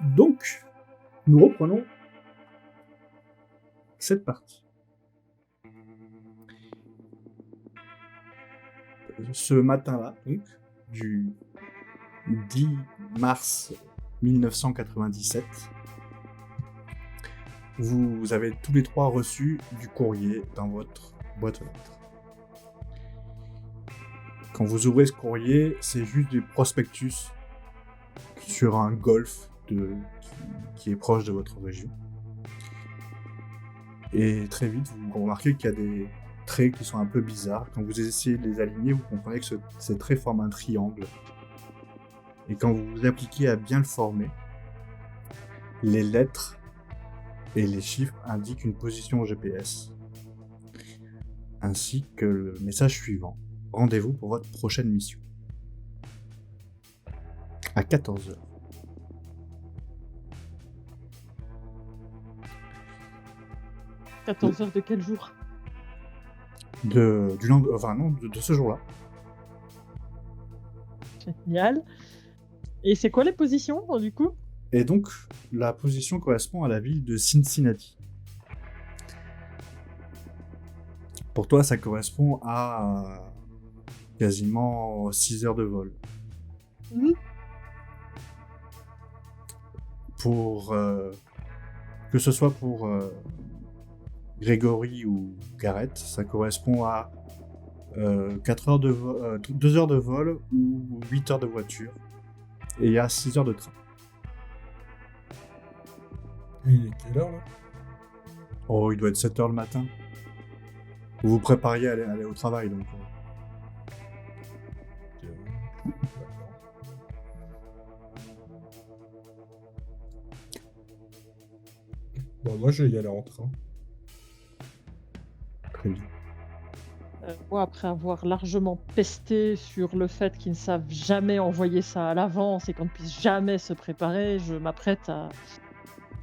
Donc, nous reprenons cette partie. Ce matin-là, donc, du 10 mars 1997, vous avez tous les trois reçu du courrier dans votre boîte aux lettres. Quand vous ouvrez ce courrier, c'est juste des prospectus sur un golf qui est proche de votre région. Et très vite, vous remarquez qu'il y a des traits qui sont un peu bizarres. Quand vous essayez de les aligner, vous comprenez que ces traits forment un triangle. Et quand vous vous appliquez à bien le former, les lettres et les chiffres indiquent une position GPS, ainsi que le message suivant. Rendez-vous pour votre prochaine mission. À 14h. « 14h de quel jour ?» De ce jour-là. Génial. Et c'est quoi les positions, du coup ? Et donc, la position correspond à la ville de Cincinnati. Pour toi, ça correspond à quasiment 6 heures de vol. Pour que ce soit pour Grégory ou Garrett, ça correspond à 2 heures de vol ou 8 heures de voiture. Et il y a 6 heures de train. Il est quelle heure là ? Oh, il doit être 7 heures le matin. Vous vous prépariez à aller au travail, donc. Bon, moi je vais y aller en train. Très bien. Moi, après avoir largement pesté sur le fait qu'ils ne savent jamais envoyer ça à l'avance et qu'on ne puisse jamais se préparer, je m'apprête à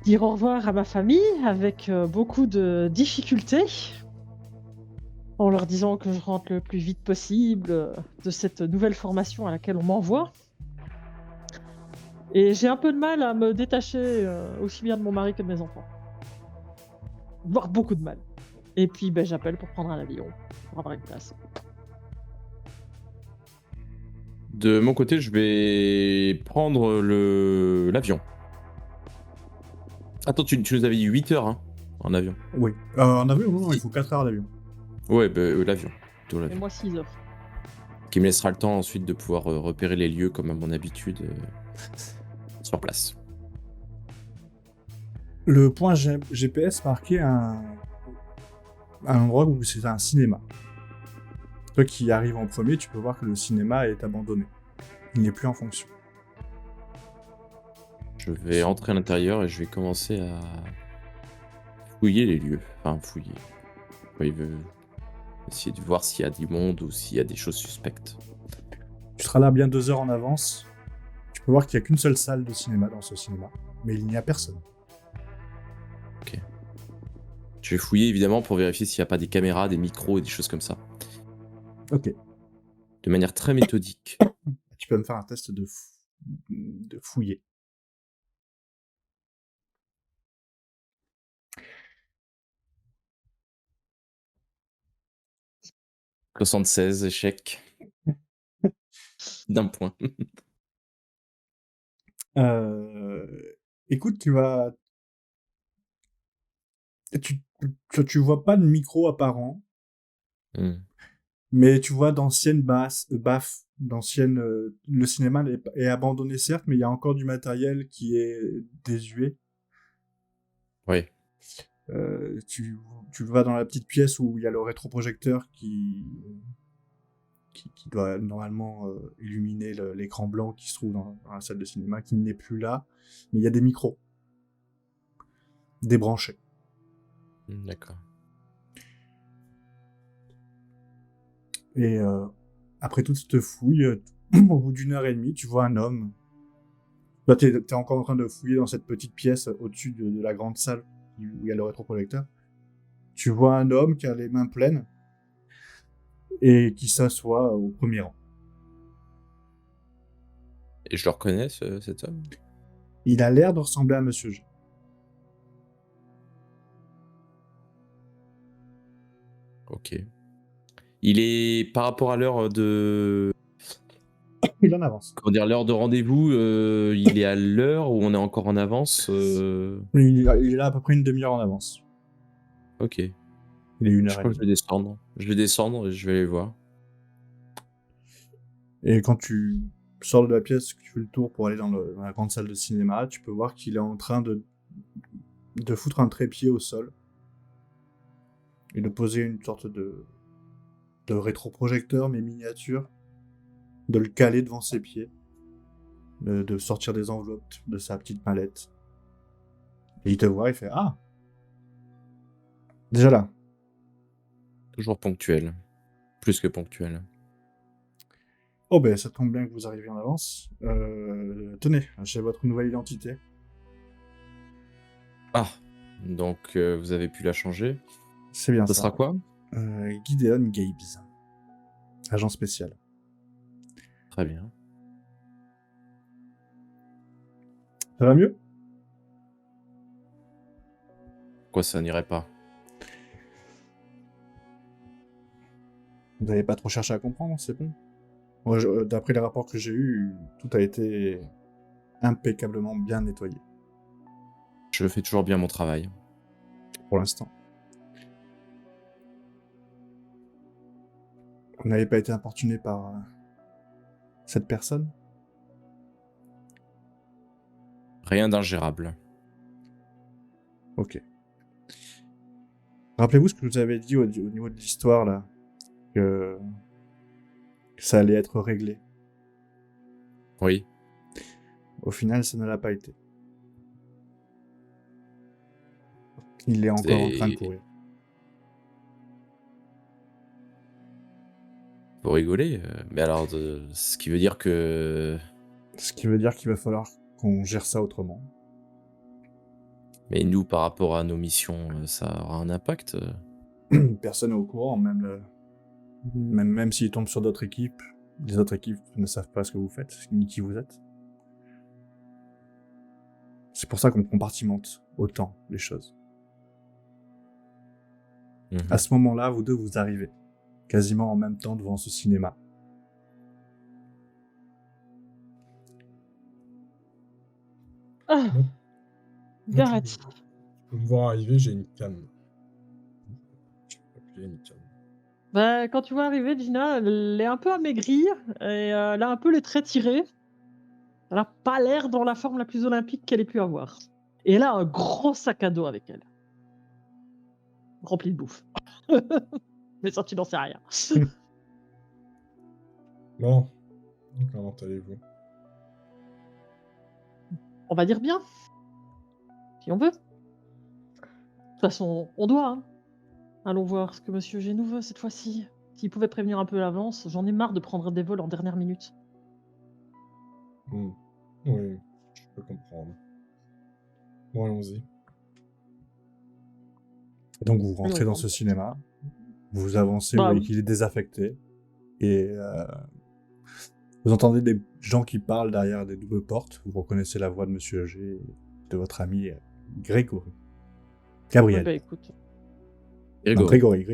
dire au revoir à ma famille avec beaucoup de difficultés, en leur disant que je rentre le plus vite possible de cette nouvelle formation à laquelle on m'envoie. Et j'ai un peu de mal à me détacher aussi bien de mon mari que de mes enfants. Voire beaucoup de mal. Et puis j'appelle pour prendre un avion, pour avoir une place. De mon côté, je vais prendre l'avion. Attends, tu nous avais dit 8 heures en avion. Oui. En avion, non, il faut 4 heures d'avion. Ouais, l'avion. Et moi 6 heures. Qui me laissera le temps ensuite de pouvoir repérer les lieux comme à mon habitude sur place. Le point GPS marquait un endroit où c'est un cinéma. Toi qui arrives en premier, tu peux voir que le cinéma est abandonné. Il n'est plus en fonction. Je vais entrer à l'intérieur et je vais commencer à fouiller les lieux. Enfin, fouiller. Il veut essayer de voir s'il y a du monde ou s'il y a des choses suspectes. Tu seras là bien 2 heures en avance. Tu peux voir qu'il n'y a qu'une seule salle de cinéma dans ce cinéma. Mais il n'y a personne. Ok. Je vais fouiller évidemment pour vérifier s'il n'y a pas des caméras, des micros et des choses comme ça. Ok. De manière très méthodique. Tu peux me faire un test de fouiller. « 76, échec. D'un point. Écoute, tu vois pas de micro apparent, mais tu vois d'anciennes baffes, le cinéma est abandonné certes, mais il y a encore du matériel qui est désuet. Oui. Tu vas dans la petite pièce où il y a le rétroprojecteur qui doit normalement illuminer l'écran blanc qui se trouve dans la salle de cinéma, qui n'est plus là, mais il y a des micros débranchés. D'accord. Et après toute cette fouille, au bout d'1 heure et demie, tu vois un homme. Toi, t'es encore en train de fouiller dans cette petite pièce au-dessus de la grande salle où il y a le rétroprojecteur. Tu vois un homme qui a les mains pleines et qui s'assoit au premier rang. Et je le reconnais, cet homme ? Il a l'air de ressembler à Monsieur G. Ok. Il est par rapport à l'heure de. Il en avance. Comment dire, l'heure de rendez-vous, il est à l'heure ou on est encore en avance Il est là à peu près une demi-heure en avance. Ok. Il est Je crois que 1h30. je vais descendre. Je vais descendre et je vais aller voir. Et quand tu sors de la pièce, que tu fais le tour pour aller dans la grande salle de cinéma, tu peux voir qu'il est en train de foutre un trépied au sol et de poser une sorte de rétroprojecteur, mais miniature, de le caler devant ses pieds, de sortir des enveloppes de sa petite mallette. Et il te voit, il fait « Ah ! Déjà là. Toujours ponctuel. Plus que ponctuel. Oh ben, ça tombe bien que vous arriviez en avance. Tenez, j'ai votre nouvelle identité. Ah, donc vous avez pu la changer. C'est bien Ça ça. sera quoi? Gideon Gabes. Agent spécial. Très bien. Ça va mieux? Pourquoi ça n'irait pas? Vous n'avez pas trop cherché à comprendre, c'est bon. Moi, d'après les rapports que j'ai eus, tout a été impeccablement bien nettoyé, Je fais toujours bien mon travail. pour l'instant. Vous n'avez pas été importuné par cette personne? Rien d'ingérable. Ok. Rappelez-vous ce que je vous avez dit au niveau de l'histoire, là, que ça allait être réglé. Oui. Au final, ça ne l'a pas été. Il est encore en train de courir. Vous rigolez, mais alors, ce qui veut dire que... Ce qui veut dire qu'il va falloir qu'on gère ça autrement. Mais nous, par rapport à nos missions, ça aura un impact. Personne n'est au courant, même s'il tombe sur d'autres équipes, les autres équipes ne savent pas ce que vous faites, ni qui vous êtes. C'est pour ça qu'on compartimente autant les choses. À ce moment-là, vous deux, vous arrivez, quasiment en même temps devant ce cinéma. Ah, Moi, Gareth. tu peux me voir arriver, j'ai une canne. Je peux appuyer une canne. Bah, quand tu vois arriver Gina, elle est un peu amaigrie et elle a un peu les traits tirés. Elle a pas l'air dans la forme la plus olympique qu'elle ait pu avoir. Et elle a un gros sac à dos avec elle. Rempli de bouffe. Mais ça, tu n'en sais rien. Non. Comment allez-vous? On va dire bien. Si on veut. De toute façon, on doit. Hein. Allons voir ce que Monsieur G nous veut cette fois-ci. S'il pouvait prévenir un peu à l'avance, j'en ai marre de prendre des vols en dernière minute. Oui, je peux comprendre. Bon, allons-y. Et donc vous rentrez Allons, dans ce cinéma, vous avancez, Bah, vous voyez qu'il est désaffecté, et vous entendez des gens qui parlent derrière des doubles portes, vous reconnaissez la voix de Monsieur G et de votre ami Grégory. Gabriel. bah écoute. Non, Grégory.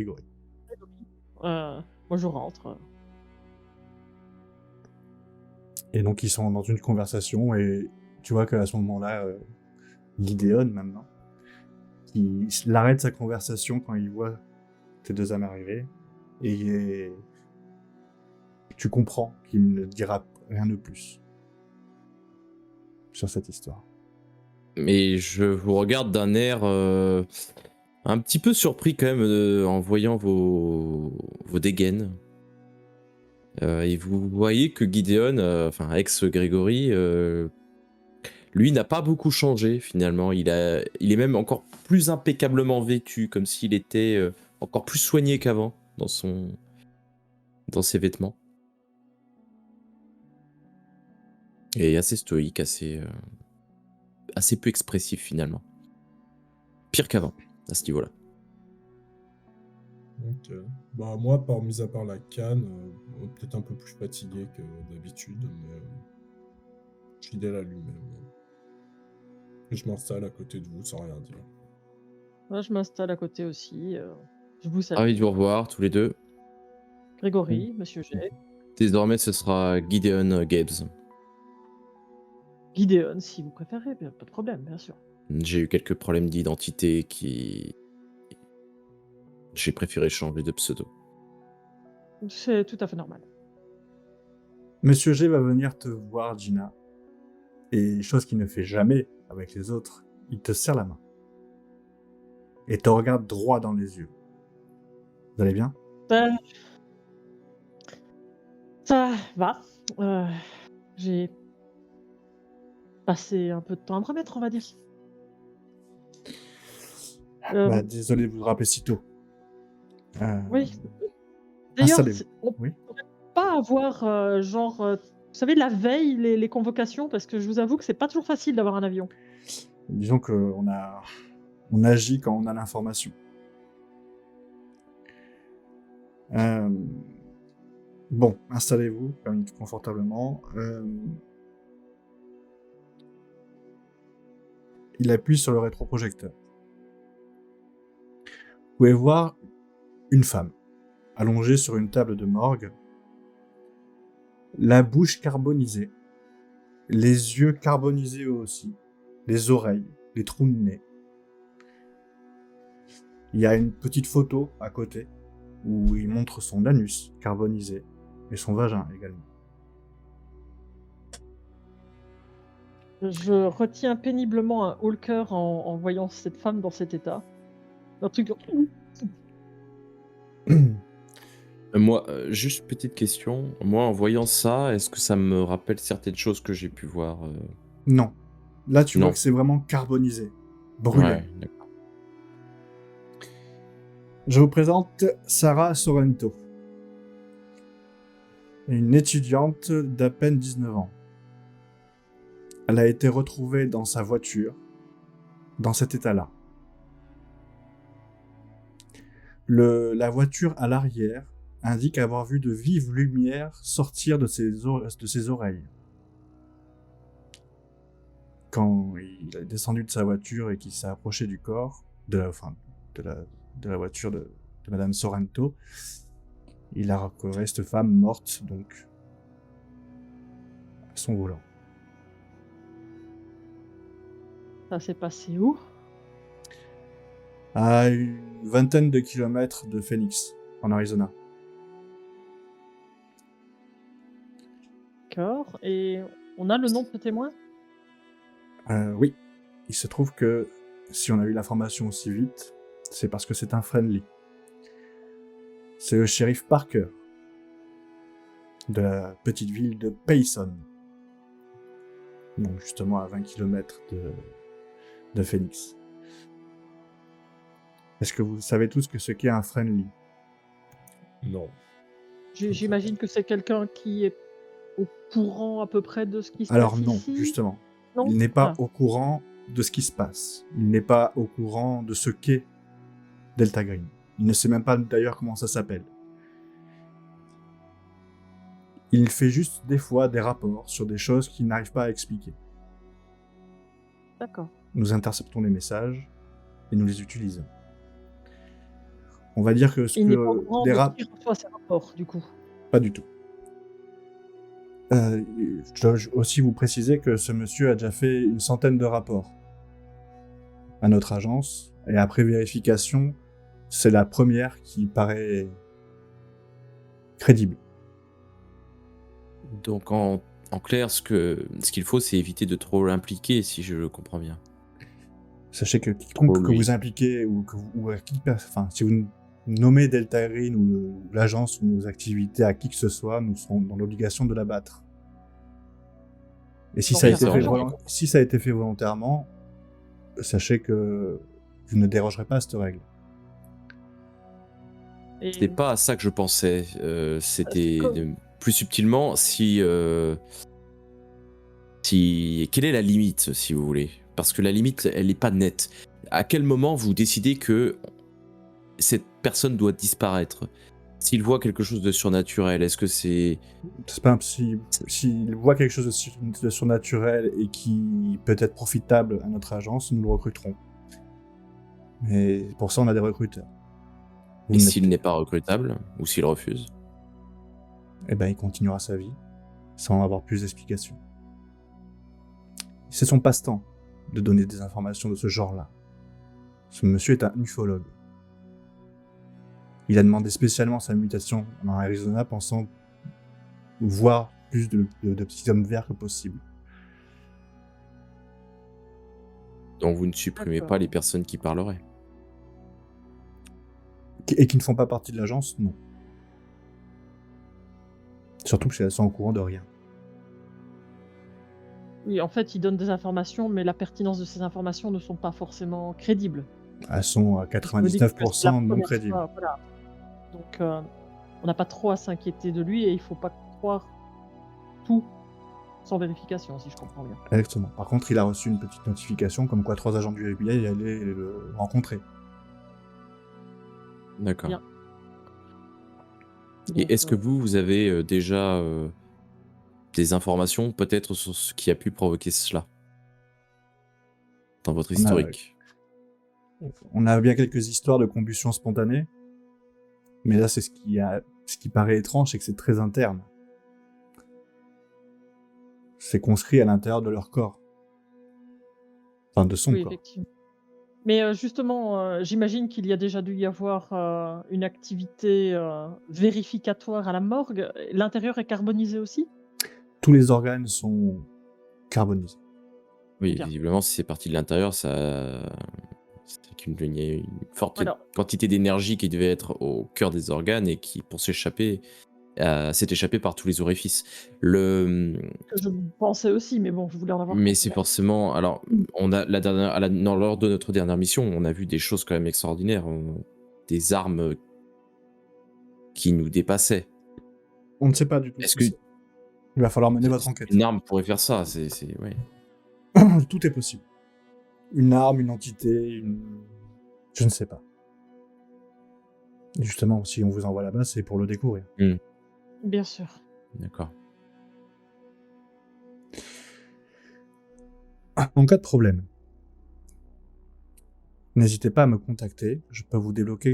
Moi je rentre. Et donc ils sont dans une conversation, et tu vois qu'à ce moment-là, Gideon maintenant, il arrête sa conversation quand il voit tes deux amis arriver, et tu comprends qu'il ne dira rien de plus sur cette histoire. Mais je vous regarde d'un air un petit peu surpris quand même en voyant vos dégaines. Et vous voyez que Gideon, enfin ex-Grégory, lui n'a pas beaucoup changé finalement. Il est même encore plus impeccablement vêtu, comme s'il était encore plus soigné qu'avant dans ses vêtements. Et assez stoïque, assez peu expressif finalement. Pire qu'avant, à ce niveau-là. Ok. Bah moi, mis à part la canne, peut-être un peu plus fatigué que d'habitude, mais fidèle à lui-même. Je m'installe à côté de vous sans rien dire. Moi, je m'installe à côté aussi. Je vous salue. Ravi de vous revoir tous les deux. Grégory, Monsieur G, Désormais, ce sera Gideon Gibbs. Gideon, si vous préférez, pas de problème, bien sûr. J'ai eu quelques problèmes d'identité qui... J'ai préféré changer de pseudo. C'est tout à fait normal. Monsieur G va venir te voir, Gina. Et chose qu'il ne fait jamais avec les autres, il te serre la main. Et te regarde droit dans les yeux. Vous allez bien? Ça va. J'ai passé un peu de temps à me remettre, on va dire. Bah, désolé de vous rappeler si tôt. Oui. D'ailleurs, installez-vous. on Oui. pourrait pas avoir vous savez, la veille, les convocations, parce que je vous avoue que c'est pas toujours facile d'avoir un avion. Disons qu'on on agit quand on a l'information. Bon, installez-vous confortablement. Il appuie sur le rétroprojecteur. Vous pouvez voir une femme allongée sur une table de morgue, la bouche carbonisée, les yeux carbonisés aussi, les oreilles, les trous de nez. Il y a une petite photo à côté où il montre son anus carbonisé et son vagin également. Je retiens péniblement un haut le cœur en voyant cette femme dans cet état. Un truc. Moi, juste petite question. Moi, en voyant ça, est-ce que ça me rappelle certaines choses que j'ai pu voir Non. Là, tu Non. vois que c'est vraiment carbonisé, brûlé. Ouais, d'accord. Je vous présente Sarah Sorrento, une étudiante d'à peine 19 ans. Elle a été retrouvée dans sa voiture, dans cet état-là. La voiture à l'arrière indique avoir vu de vives lumières sortir de ses oreilles. Quand il est descendu de sa voiture et qu'il s'est approché du corps, de la voiture de Madame Sorrento, il a recouvert cette femme morte, donc, à son volant. Ça s'est passé où? À une vingtaine de kilomètres de Phoenix, en Arizona. D'accord. Et on a le nom de ce témoin? Oui. Il se trouve que si on a eu l'information aussi vite, c'est parce que c'est un friendly. C'est le shérif Parker, de la petite ville de Payson. Donc justement à 20 km de Phoenix. Est-ce que vous savez tous ce qu'est un friendly? Non. J'imagine que c'est quelqu'un qui est au courant à peu près de ce qui se Alors passe non, ici. justement. Non Il n'est pas Ah. au courant de ce qui se passe. Il n'est pas au courant de ce qu'est Delta Green. Il ne sait même pas d'ailleurs comment ça s'appelle. Il fait juste des fois des rapports sur des choses qu'il n'arrive pas à expliquer. D'accord. Nous interceptons les messages et nous les utilisons. On va dire que Il n'est pas au courant des de qui reçoit ces rapports, du coup. Pas du tout. Je dois aussi vous préciser que ce monsieur a déjà fait une centaine de rapports à notre agence, et après vérification, c'est la première qui paraît crédible. Donc, en clair, ce qu'il faut, c'est éviter de trop l'impliquer, si je le comprends bien. Sachez que quiconque que vous impliquez, si vous nommez Delta Green ou l'agence ou nos activités à qui que ce soit, nous serons dans l'obligation de l'abattre. Et si Donc, ça a il y a été pas fait raison. si ça a été fait volontairement, sachez que vous ne dérogerez pas à cette règle. Et C'était pas à ça que je pensais. C'était comme- plus subtilement quelle est la limite, si vous voulez. Parce que la limite, elle n'est pas nette. À quel moment vous décidez que cette personne doit disparaître? s'il voit quelque chose de surnaturel, est-ce que c'est... C'est pas impossible. S'il voit quelque chose de surnaturel et qui peut être profitable à notre agence, nous le recruterons. Mais pour ça, on a des recruteurs. Vous Et n'êtes- s'il n'est pas recrutable, ou s'il refuse? Eh ben, il continuera sa vie sans avoir plus d'explications. C'est son passe-temps de donner des informations de ce genre-là. Ce monsieur est un ufologue. Il a demandé spécialement sa mutation en Arizona pensant voir plus de petits hommes verts que possible. Donc vous ne supprimez D'accord. pas les personnes qui parleraient. Et qui ne font pas partie de l'agence, non. Surtout que c'est assez au courant de rien. Oui, en fait, il donne des informations, mais la pertinence de ces informations ne sont pas forcément crédibles. Elles sont à Parce que vous dites que c'est la 99% non première crédibles. fois, voilà. Donc, on n'a pas trop à s'inquiéter de lui et il faut pas croire tout sans vérification, si je comprends bien. Exactement. Par contre, il a reçu une petite notification comme quoi 3 agents du FBI allaient le rencontrer. D'accord. Bien. Et Donc, est-ce que vous avez déjà des informations peut-être sur ce qui a pu provoquer cela dans votre On a- historique? On a bien quelques histoires de combustion spontanée, mais là, c'est ce qui paraît étrange, c'est que c'est très interne. C'est conscrit à l'intérieur de leur corps. Enfin, de son oui, corps. effectivement. Mais justement, j'imagine qu'il y a déjà dû y avoir une activité vérificatoire à la morgue. L'intérieur est carbonisé aussi? Tous les organes sont carbonisés. Oui, Bien. visiblement, si c'est parti de l'intérieur, c'est qu'il y a une forte Voilà. quantité d'énergie qui devait être au cœur des organes et qui, pour s'échapper, s'est échappée par tous les orifices. Que je pensais aussi, mais bon, je voulais en avoir Mais plus. c'est forcément... Alors, on a lors de notre dernière mission, on a vu des choses quand même extraordinaires. Des armes qui nous dépassaient. On ne sait pas du tout. Est-ce que Il va falloir mener votre enquête. une arme pourrait faire ça? Ouais. Tout est possible. Une arme, une entité, je ne sais pas. Et justement, si on vous envoie là-bas, c'est pour le découvrir. Bien sûr. D'accord. En cas de problème, n'hésitez pas à me contacter. Je peux vous débloquer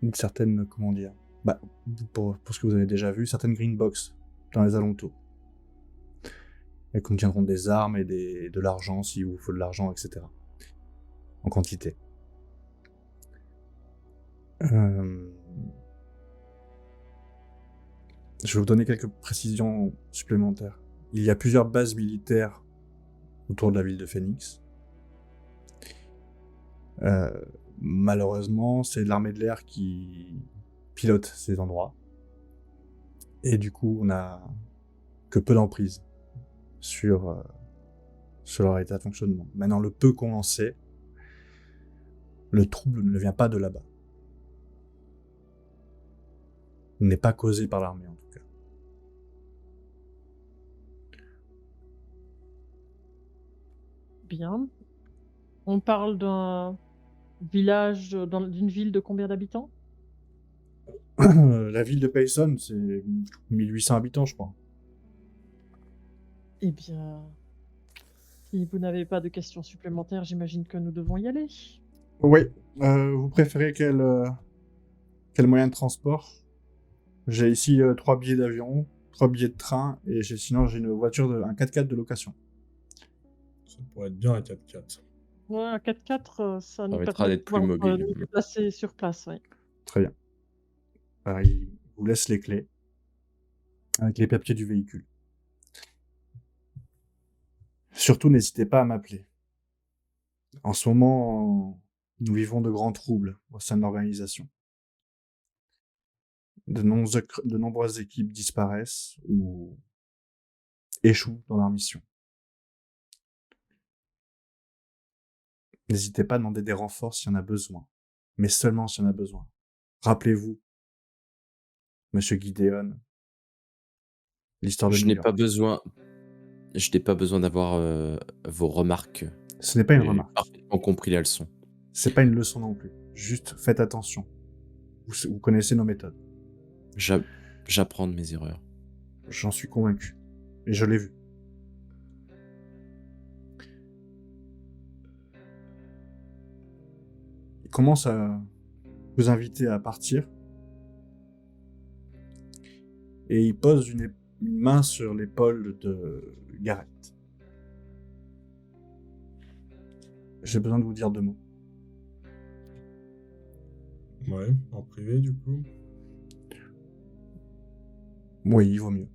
une certaine, comment dire, pour ce que vous avez déjà vu, certaines green box dans les alentours. Elles contiendront des armes et de l'argent, s'il vous faut de l'argent, etc. En quantité. Je vais vous donner quelques précisions supplémentaires. Il y a plusieurs bases militaires autour de la ville de Phoenix. Malheureusement, c'est l'armée de l'air qui pilote ces endroits. Et du coup, on n'a que peu d'emprise sur leur état de fonctionnement. Maintenant, le peu qu'on en sait, le trouble ne vient pas de là-bas. Il n'est pas causé par l'armée, en tout cas. Bien. On parle d'un village, d'une ville de combien d'habitants? La ville de Payson, c'est 1800 habitants, je crois. Eh bien, si vous n'avez pas de questions supplémentaires, j'imagine que nous devons y aller. Oui. Vous préférez quel moyen de transport? J'ai ici 3 billets d'avion, 3 billets de train, et sinon j'ai une voiture, un 4x4 de location. Ça pourrait être bien un 4x4. Ouais, un 4x4, ça nous permettra permet de d'être plus pouvoir mobile. nous déplacer sur place, oui. Très bien. Alors, il vous laisse les clés, avec les papiers du véhicule. Surtout, n'hésitez pas à m'appeler. En ce moment, nous vivons de grands troubles au sein de l'organisation. De nombreuses équipes disparaissent ou échouent dans leur mission. N'hésitez pas à demander des renforts s'il y en a besoin, mais seulement s'il y en a besoin. Rappelez-vous, Monsieur Gideon, l'histoire de Je New n'ai York. pas besoin d'avoir vos remarques. Ce n'est pas une J'ai remarque. parfaitement compris la leçon. C'est pas une leçon non plus. Juste faites attention. Vous connaissez nos méthodes. J'apprends de mes erreurs. J'en suis convaincu. Et je l'ai vu. Il commence à vous inviter à partir. Et il pose une main sur l'épaule de Gareth. J'ai besoin de vous dire 2 mots. Ouais, en privé du coup. Oui, il vaut mieux.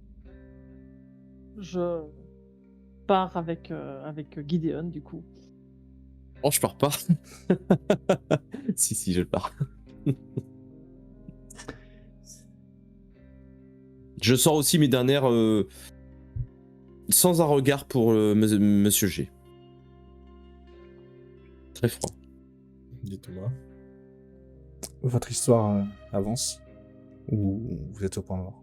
Je pars avec Gideon, du coup. Oh, je pars pas. Si, je pars. Je sors aussi mes dernières sans un regard pour Monsieur G. Très froid. Dites-moi. Votre histoire avance ou vous êtes au point mort?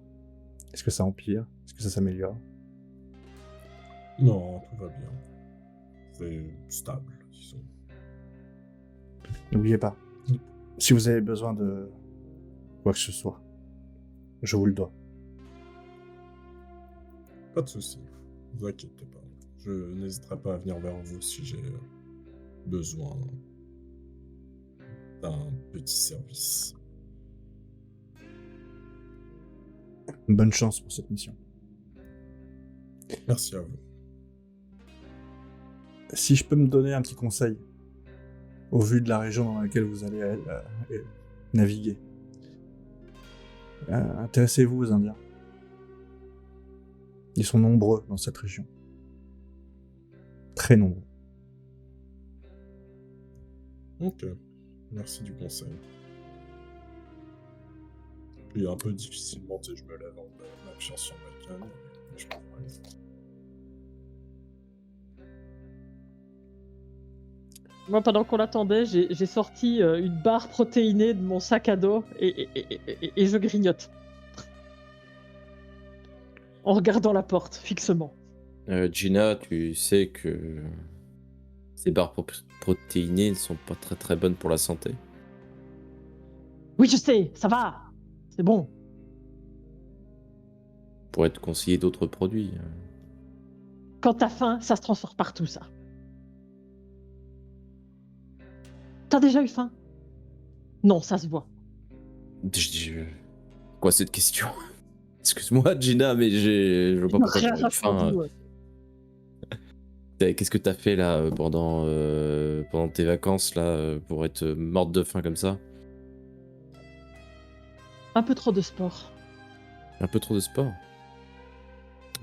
Est-ce que ça empire? Est-ce que ça s'améliore? Non, tout va bien. C'est stable, disons. N'oubliez pas, si vous avez besoin de quoi que ce soit, je vous le dois. Pas de soucis. Ne vous inquiétez pas. Je n'hésiterai pas à venir vers vous si j'ai besoin d'un petit service. Bonne chance pour cette mission. Merci à vous. Si je peux me donner un petit conseil, au vu de la région dans laquelle vous allez naviguer, intéressez-vous aux Indiens. Ils sont nombreux dans cette région. Très nombreux. Ok. Merci du conseil. Puis un peu difficilement, tu sais, je me lève en m'appuyant sur ma canne. Je comprends. Moi, pendant qu'on l'attendait, j'ai sorti une barre protéinée de mon sac à dos et je grignote. En regardant la porte, fixement. Gina, tu sais que ces barres protéinées ne sont pas très très bonnes pour la santé. Oui, je sais, ça va. C'est bon. Pourrait te conseiller d'autres produits. Quand t'as faim, ça se transforme partout, ça. T'as déjà eu faim? Non, ça se voit. Quoi cette question? Excuse-moi, Gina, mais je vois pas pourquoi tu aurais faim. Qu'est-ce que t'as fait là pendant tes vacances là pour être morte de faim comme ça? Un peu trop de sport. Un peu trop de sport?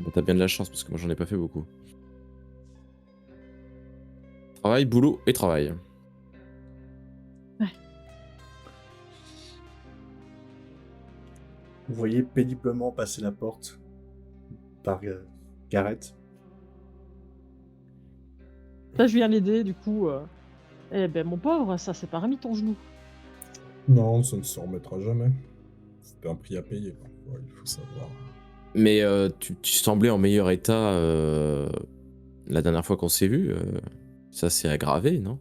Bah, t'as bien de la chance parce que moi j'en ai pas fait beaucoup. Travail, boulot et travail. Ouais. Vous voyez péniblement passer la porte par Gareth. Là, je viens l'aider, du coup. Eh ben, mon pauvre, ça s'est pas remis ton genou. Non, ça ne se remettra jamais. C'était un prix à payer, parfois, il faut savoir. Mais tu semblais en meilleur état la dernière fois qu'on s'est vu. Ça s'est aggravé, non?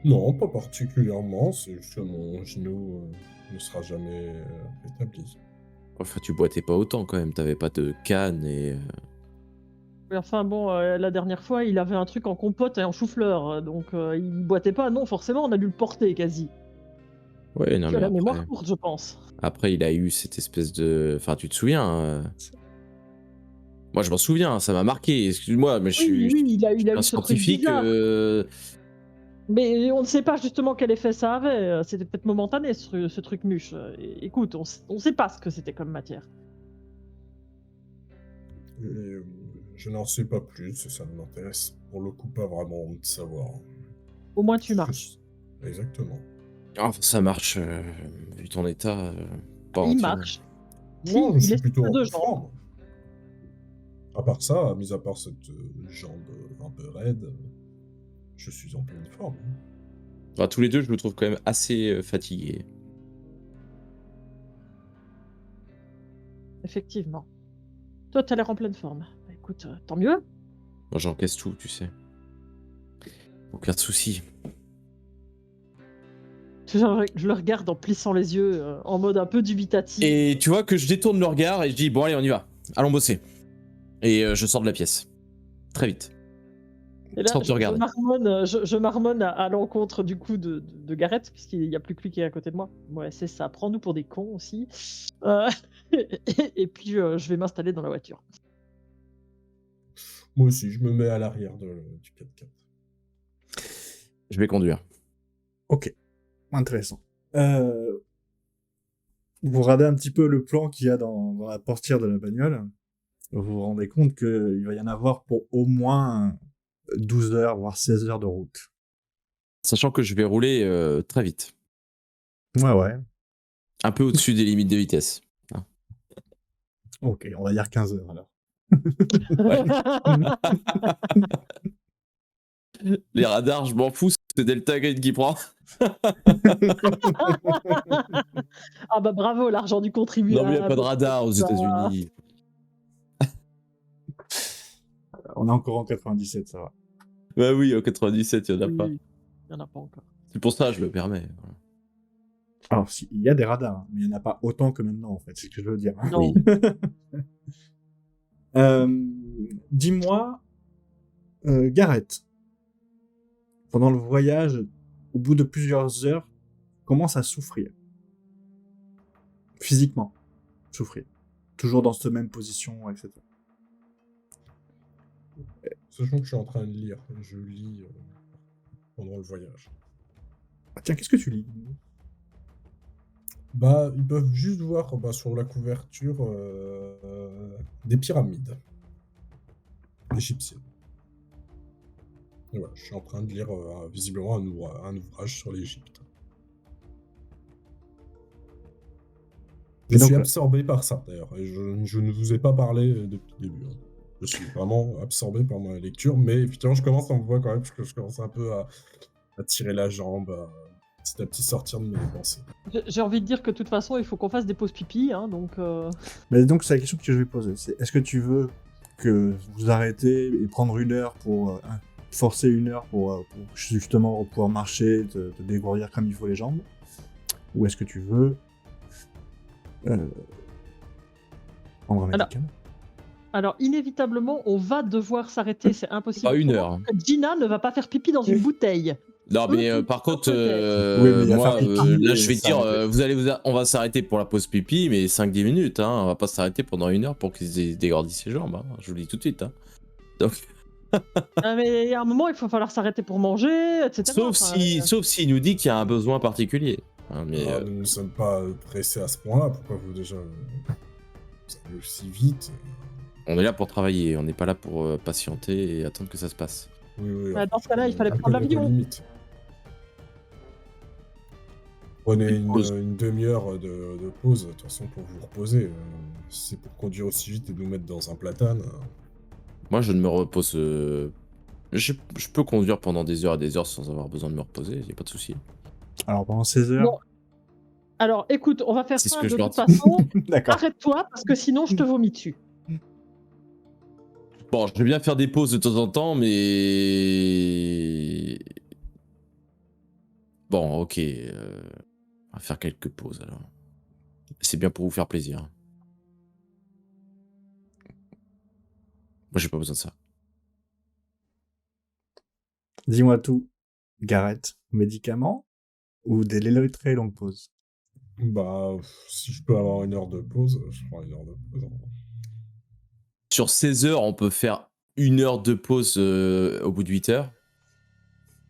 Non, pas particulièrement, c'est juste que mon genou ne sera jamais rétabli. Enfin, tu boitais pas autant quand même, t'avais pas de canne et... Mais enfin, bon, la dernière fois, il avait un truc en compote et en chou-fleur, donc il boitait pas. Non, forcément, on a dû le porter, quasi. Ouais, non Tu as mais la après... mémoire courte, je pense. Après, il a eu cette espèce de... Enfin, tu te souviens Moi, je m'en souviens, ça m'a marqué. Excuse-moi, mais je Oui, suis il a eu un ce truc scientifique... bizarre. Mais on ne sait pas justement quel effet ça avait. C'était peut-être momentané, ce truc mûche. Écoute, on ne sait pas ce que c'était comme matière. Et, je n'en sais pas plus, ça ne m'intéresse pour le coup pas vraiment de savoir. Au moins, tu marches. Exactement. Ah, ça marche, vu ton état. Pas Il entièrement. marche. Non, Si, je il est suis plutôt sur en deux bonne jambes. forme. À part ça, mis à part cette jambe un peu raide, je suis en pleine forme. Enfin, tous les deux, je me trouve quand même assez fatigué. Effectivement. Toi, t'as l'air en pleine forme. Bah, écoute, tant mieux. Moi, j'encaisse tout, tu sais. Aucun souci. Je le regarde en plissant les yeux, en mode un peu dubitatif. Et tu vois que je détourne le regard et je dis bon allez on y va, allons bosser. Et je sors de la pièce. Très vite. Et là, Sans te regarder. je marmonne à l'encontre du coup de Gareth, puisqu'il n'y a plus que lui qui est à côté de moi. Ouais, c'est ça, prends-nous pour des cons aussi. Et puis je vais m'installer dans la voiture. Moi aussi, je me mets à l'arrière du 4x4. Je vais conduire. Ok, intéressant. Vous regardez un petit peu le plan qu'il y a dans la portière de la bagnole. Vous vous rendez compte qu'il va y en avoir pour au moins 12 heures, voire 16 heures de route. Sachant que je vais rouler très vite. Ouais. Un peu au-dessus des limites de vitesse. Ok, on va dire 15 heures alors. Les radars, je m'en fous, c'est Delta Green qui prend. Ah bah bravo, l'argent du contribuable. Non mais il n'y a pas de radar aux États-Unis. On est encore en 97, ça va. Bah oui, en 97, il n'y en a Oui, pas. il n'y en a pas encore. C'est pour ça que je le permets. Voilà. Alors, il y a des radars, hein, mais il n'y en a pas autant que maintenant, en fait, c'est ce que je veux dire. Non. Dis-moi, Gareth, pendant le voyage, au bout de plusieurs heures, commence à souffrir. Physiquement, souffrir. Toujours dans cette même position, etc. Sachant que je suis en train de lire, je lis pendant le voyage. Ah, tiens, qu'est-ce que tu lis? Bah, ils peuvent juste voir sur la couverture des pyramides égyptiennes. Et voilà, je suis en train de lire visiblement un ouvrage sur l'Égypte. Je suis absorbé par ça d'ailleurs, et je ne vous ai pas parlé depuis le début. Hein. Je suis vraiment absorbé par ma lecture, mais effectivement, je commence à me voir quand même, je commence un peu à tirer la jambe, à petit à petit sortir de mes pensées. J'ai envie de dire que de toute façon, il faut qu'on fasse des pauses pipi, hein, donc... Mais donc, c'est la question que je vais poser. C'est, est-ce que tu veux que vous arrêtez et prendre une heure pour... forcer une heure pour justement pouvoir marcher, te dégourdir comme il faut les jambes? Ou est-ce que tu veux prendre un médicament? Alors, inévitablement, on va devoir s'arrêter, c'est impossible. Pas une heure. Gina ne va pas faire pipi dans une bouteille. Non mais par contre, Oui, mais moi, là je vais ça dire, arrête. on va s'arrêter pour la pause pipi, mais 5-10 minutes, hein, on va pas s'arrêter pendant une heure pour qu'ils dégourdissent ses jambes, hein, je vous le dis tout de suite. Hein. Donc... Mais à un moment, il va falloir s'arrêter pour manger, etc. Sauf s'il nous dit qu'il y a un besoin particulier. Hein, mais Nous ne sommes pas pressés à ce point-là, pourquoi vous déjà... Vous allez aussi vite. On est là pour travailler, on n'est pas là pour patienter et attendre que ça se passe. Oui, Bah, dans ce cas-là, il fallait un peu prendre notre l'avion. limite. Prenez une demi-heure de pause, de toute façon, pour vous reposer. Si c'est pour conduire aussi vite et nous mettre dans un platane... Moi, je ne me repose... Je peux conduire pendant des heures et des heures sans avoir besoin de me reposer, y a pas de souci. Alors, pendant 16 heures... Bon. Alors, écoute, on va faire C'est ça ce que de je leur toute façon. D'accord. Arrête-toi, parce que sinon, je te vomis dessus. Bon, je vais bien faire des pauses de temps en temps, mais... Bon, ok. On va faire quelques pauses, alors. C'est bien pour vous faire plaisir. Moi, j'ai pas besoin de ça. Dis-moi tout. Gareth, médicaments ou des très longues pauses? Bah, si je peux avoir une heure de pause, je prends une heure de pause. Sur 16 heures, on peut faire une heure de pause au bout de 8 heures.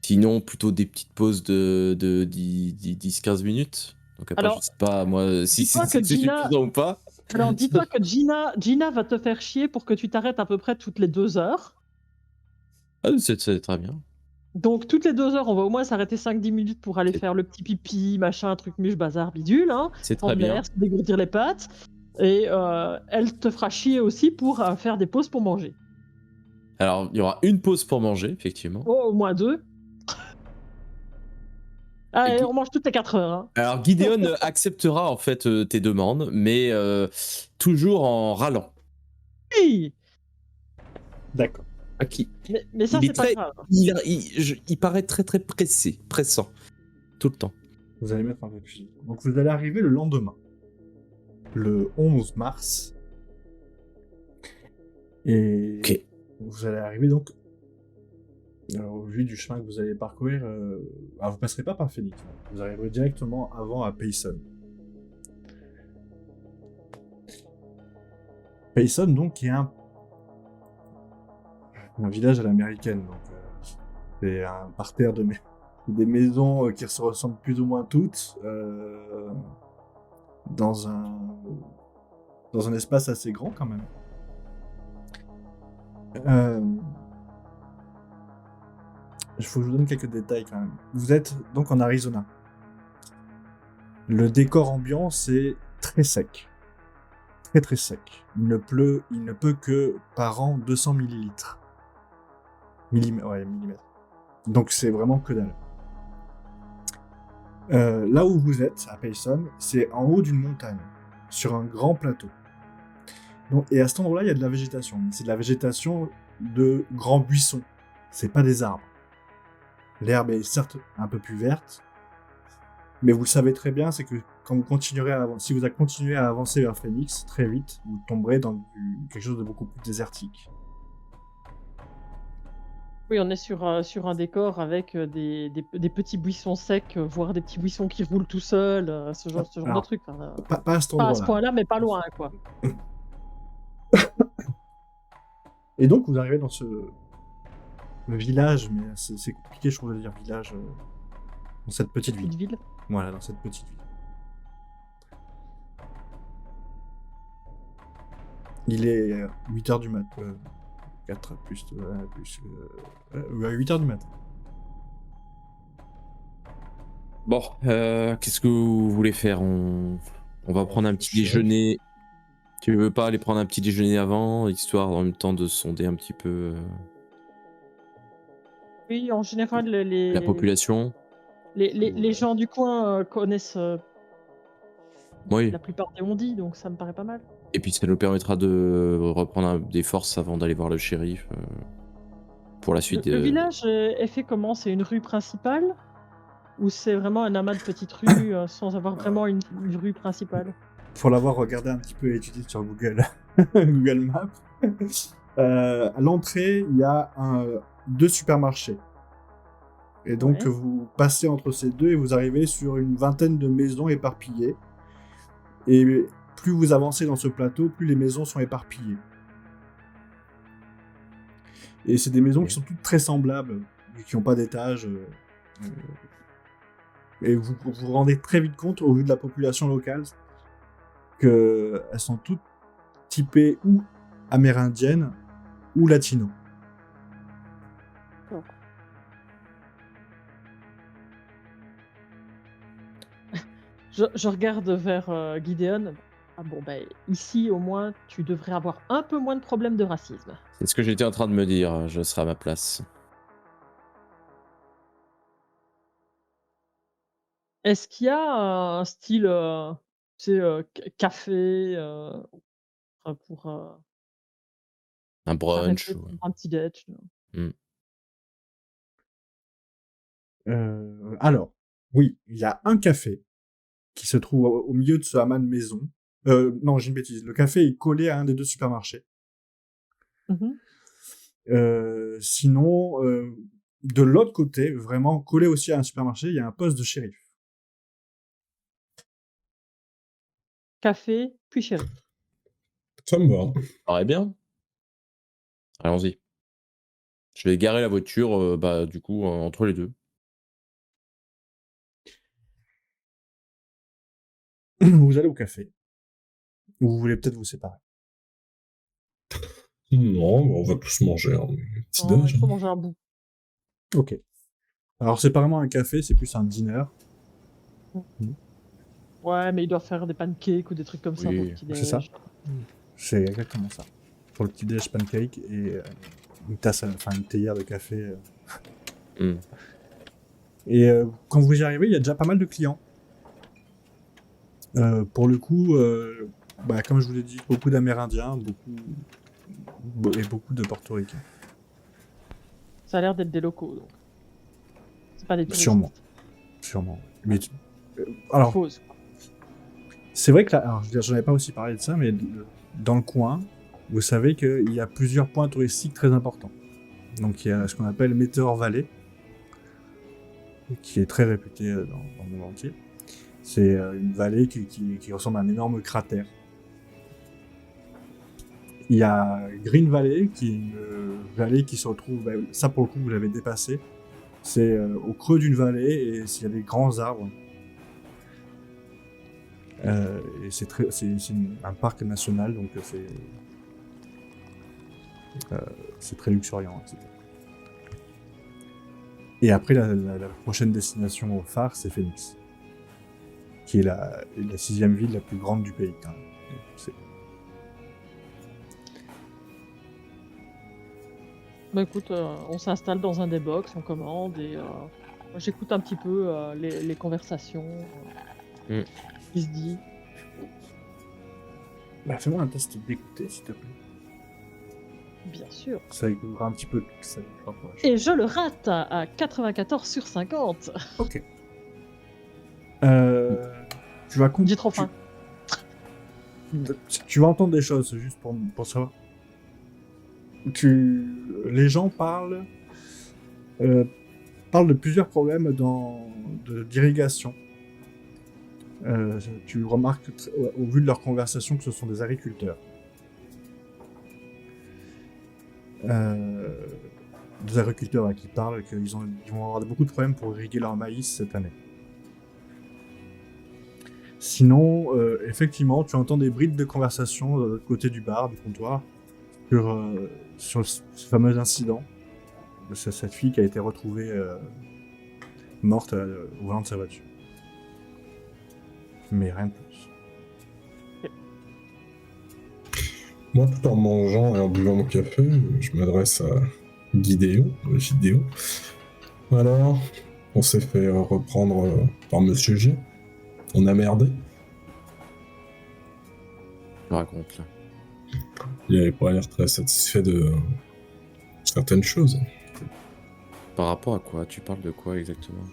Sinon, plutôt des petites pauses de 10-15 minutes. Donc après, Alors, je sais pas, moi, si c'est suffisant ou pas. Alors, dis-toi que Gina va te faire chier pour que tu t'arrêtes à peu près toutes les 2 heures. Ah, c'est très bien. Donc, toutes les 2 heures, on va au moins s'arrêter 5-10 minutes pour aller faire le petit pipi, machin, truc muche, bazar, bidule. Hein, c'est très prendre bien. l'air, se dégourdir les pattes. Et elle te fera chier aussi pour faire des pauses pour manger. Alors, il y aura une pause pour manger, effectivement. Oh, au moins 2. Allez, on mange toutes les 4 heures. Hein. Alors, Gideon acceptera en fait tes demandes, mais toujours en râlant. Oui. D'accord. Mais ça, c'est pas grave. Il paraît très pressant, tout le temps. Vous allez mettre un peu plus. Donc vous allez arriver le lendemain, le 11 mars. Et Ok. vous allez arriver donc, au vu du chemin que vous allez parcourir, alors vous passerez pas par Phoenix, vous arriverez directement avant à Payson. Payson donc qui est un village à l'américaine, donc c'est un parterre des maisons qui se ressemblent plus ou moins toutes dans un espace assez grand quand même. Il faut que je vous donne quelques détails quand même. Vous êtes donc en Arizona. Le décor ambiant, c'est très sec. Très très sec. Il ne peut que par an 200 millilitres. Millimètres. Donc c'est vraiment que dalle. Là où vous êtes, à Payson, c'est en haut d'une montagne, sur un grand plateau. Donc, et à cet endroit-là, il y a de la végétation. C'est de la végétation de grands buissons. C'est pas des arbres. L'herbe est certes un peu plus verte, mais vous le savez très bien, c'est que quand vous continuerez si vous continuez à avancer vers Phoenix, très vite, vous tomberez dans quelque chose de beaucoup plus désertique. Oui, on est sur un décor avec des petits buissons secs, voire des petits buissons qui roulent tout seuls, ce genre de Alors, truc. Pas à cet Pas à ce endroit-là. point-là, mais pas loin, quoi. Et donc, vous arrivez dans le village, mais c'est compliqué, je trouve, de dire village, dans cette petite ville. Petite ville. Voilà, dans cette petite ville. Il est 8h du mat. 4 plus 8h du matin. Bon, qu'est-ce que vous voulez faire? On va prendre un petit déjeuner. Tu veux pas aller prendre un petit déjeuner avant, histoire en même temps de sonder un petit peu Oui, en général, la population? les gens du coin connaissent Oui. la plupart des on-dit, donc ça me paraît pas mal. Et puis ça nous permettra de reprendre des forces avant d'aller voir le shérif pour la suite. Le village est fait comment? C'est une rue principale? Ou c'est vraiment un amas de petites rues sans avoir vraiment une rue principale? Pour l'avoir regardé un petit peu et étudié sur Google, Google Maps, à l'entrée, il y a 2 supermarchés. Et donc, Ouais. vous passez entre ces deux et vous arrivez sur une vingtaine de maisons éparpillées. Et plus vous avancez dans ce plateau, plus les maisons sont éparpillées. Et c'est des maisons qui sont toutes très semblables, qui n'ont pas d'étage. Et vous vous rendez très vite compte, au vu de la population locale, qu'elles sont toutes typées ou amérindiennes ou latino. Oh. Je regarde vers Gideon. Ah bon, ici, au moins, tu devrais avoir un peu moins de problèmes de racisme. C'est ce que j'étais en train de me dire, je serai à ma place. Est-ce qu'il y a un style, tu sais, café, pour Un brunch. s'arrêter, prendre un petit déj? Hmm. Alors, oui, il y a un café qui se trouve au milieu de ce hamas de maison. Non, j'ai une bêtise. Le café est collé à un des 2 supermarchés. Mmh. Sinon, de l'autre côté, vraiment collé aussi à un supermarché, il y a un poste de shérif. Café, puis shérif. Ça me va. Paraît bien. Allons-y. Je vais garer la voiture, du coup, entre les deux. Vous allez au café. Ou vous voulez peut-être vous séparer. Non, on va tous manger un petit Non, il déj. faut manger un bout. Ok. Alors, c'est pas vraiment un café, c'est plus un dîner. Ouais, mais il doit faire des pancakes ou des trucs comme ça pour le Oui, petit c'est ça. déj. C'est exactement ça. Pour le petit déj pancake et une théière de café. Hmm. Et quand vous y arrivez, il y a déjà pas mal de clients. Pour le coup, comme je vous l'ai dit, beaucoup d'Amérindiens, beaucoup de Portoricains. Ça a l'air d'être des locaux, donc. C'est pas des touristes. Sûrement. Mais Alors, Fausse, quoi. c'est vrai que là, alors, je veux dire, j'en avais pas aussi parlé de ça, mais dans le coin, vous savez qu'il y a plusieurs points touristiques très importants. Donc il y a ce qu'on appelle Meteor Valley, qui est très réputé dans le monde entier. C'est une vallée qui ressemble à un énorme cratère. Il y a Green Valley, qui est une vallée qui se retrouve, ça pour le coup vous l'avez dépassé, c'est au creux d'une vallée et il y a des grands arbres. Et c'est un parc national, donc c'est très luxuriant, etc. Et après, la prochaine destination au phare, c'est Phoenix, qui est la 6e ville la plus grande du pays, quand même. Bah écoute, on s'installe dans un des box, on commande et moi, j'écoute un petit peu les conversations qui se dit. Bah, fais-moi un test d'écouter, s'il te plaît. Bien sûr. Ça écoutera un petit peu. Et je le rate à 94 sur 50. Ok. Tu vas J'ai trop faim. Tu vas entendre des choses, juste pour savoir. Les gens parlent de plusieurs problèmes d'irrigation. Tu remarques au vu de leur conversation que ce sont des agriculteurs. Des agriculteurs qui parlent qu'ils vont avoir beaucoup de problèmes pour irriguer leur maïs cette année. Sinon, effectivement, tu entends des brides de conversation de l'autre côté du bar, du comptoir, sur ce fameux incident de cette fille qui a été retrouvée morte au volant de sa voiture. Mais rien de plus. Moi, tout en mangeant et en buvant mon café, je m'adresse à Guidéo. Alors, on s'est fait reprendre par Monsieur G. On a merdé. Je raconte là. Il avait pas l'air très satisfait de certaines choses. Par rapport à quoi? Tu parles de quoi exactement?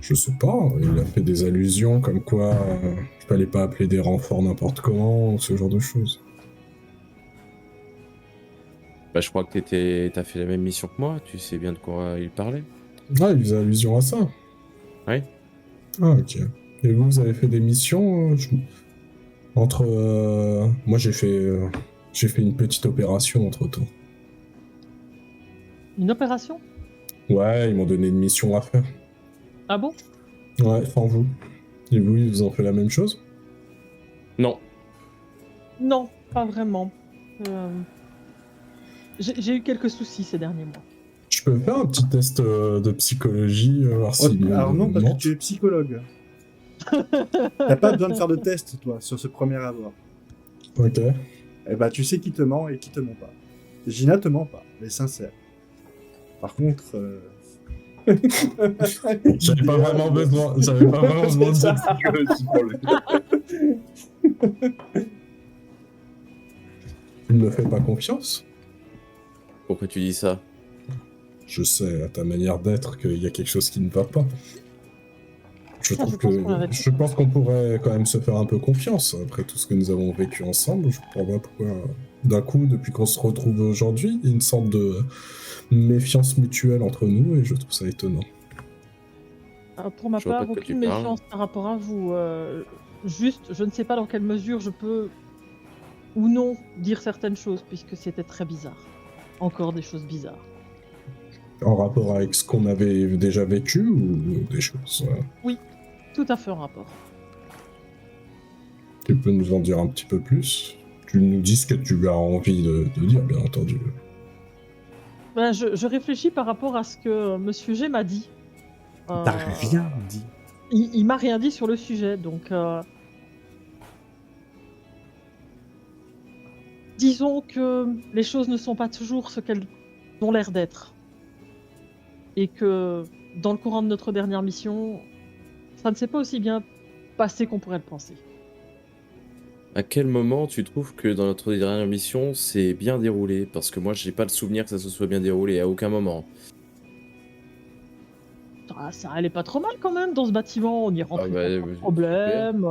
Je sais pas, il a fait des allusions comme quoi il fallait pas appeler des renforts n'importe comment, ou ce genre de choses. Bah, je crois que t'as fait la même mission que moi, tu sais bien de quoi il parlait. Ah, il faisait allusion à ça. Oui. Ah, ok. Et vous avez fait des missions entre... Moi, j'ai fait une petite opération entre-temps. Une opération? Ouais, ils m'ont donné une mission à faire. Ah bon? Ouais, sans vous. Et vous, ils vous ont fait la même chose? Non. Non, pas vraiment. J'ai eu quelques soucis ces derniers mois. Je peux faire un petit test de psychologie, voir si... Alors non, parce que tu es psychologue. T'as pas besoin de faire de test, toi, sur ce premier abord. Ok. Eh bah, tu sais qui te ment et qui te ment pas. Gina te ment pas, elle est sincère. Par contre... J'avais pas vraiment besoin de psychologie pour le Tu ne me fais pas confiance? Pourquoi tu dis ça? Je sais, à ta manière d'être, qu'il y a quelque chose qui ne va pas. Je pense qu'on pourrait quand même se faire un peu confiance. Après tout ce que nous avons vécu ensemble, je comprends pas pourquoi, d'un coup, depuis qu'on se retrouve aujourd'hui, il y a une sorte de méfiance mutuelle entre nous, et je trouve ça étonnant. Pour ma part, aucune méfiance par rapport à vous. Juste, je ne sais pas dans quelle mesure je peux ou non dire certaines choses, puisque c'était très bizarre. Encore des choses bizarres. En rapport avec ce qu'on avait déjà vécu, ou des choses... Oui, tout à fait en rapport. Tu peux nous en dire un petit peu plus? Tu nous dis ce que tu as envie de dire, bien entendu. Ben, je réfléchis par rapport à ce que Monsieur G m'a dit. T'as rien dit. Il m'a rien dit sur le sujet, donc... Disons que les choses ne sont pas toujours ce qu'elles ont l'air d'être. Et que, dans le courant de notre dernière mission, ça ne s'est pas aussi bien passé qu'on pourrait le penser. À quel moment tu trouves que dans notre dernière mission, c'est bien déroulé? Parce que moi, j'ai pas le souvenir que ça se soit bien déroulé à aucun moment. ça allait pas trop mal quand même dans ce bâtiment. On y rentrait sans trop de problème.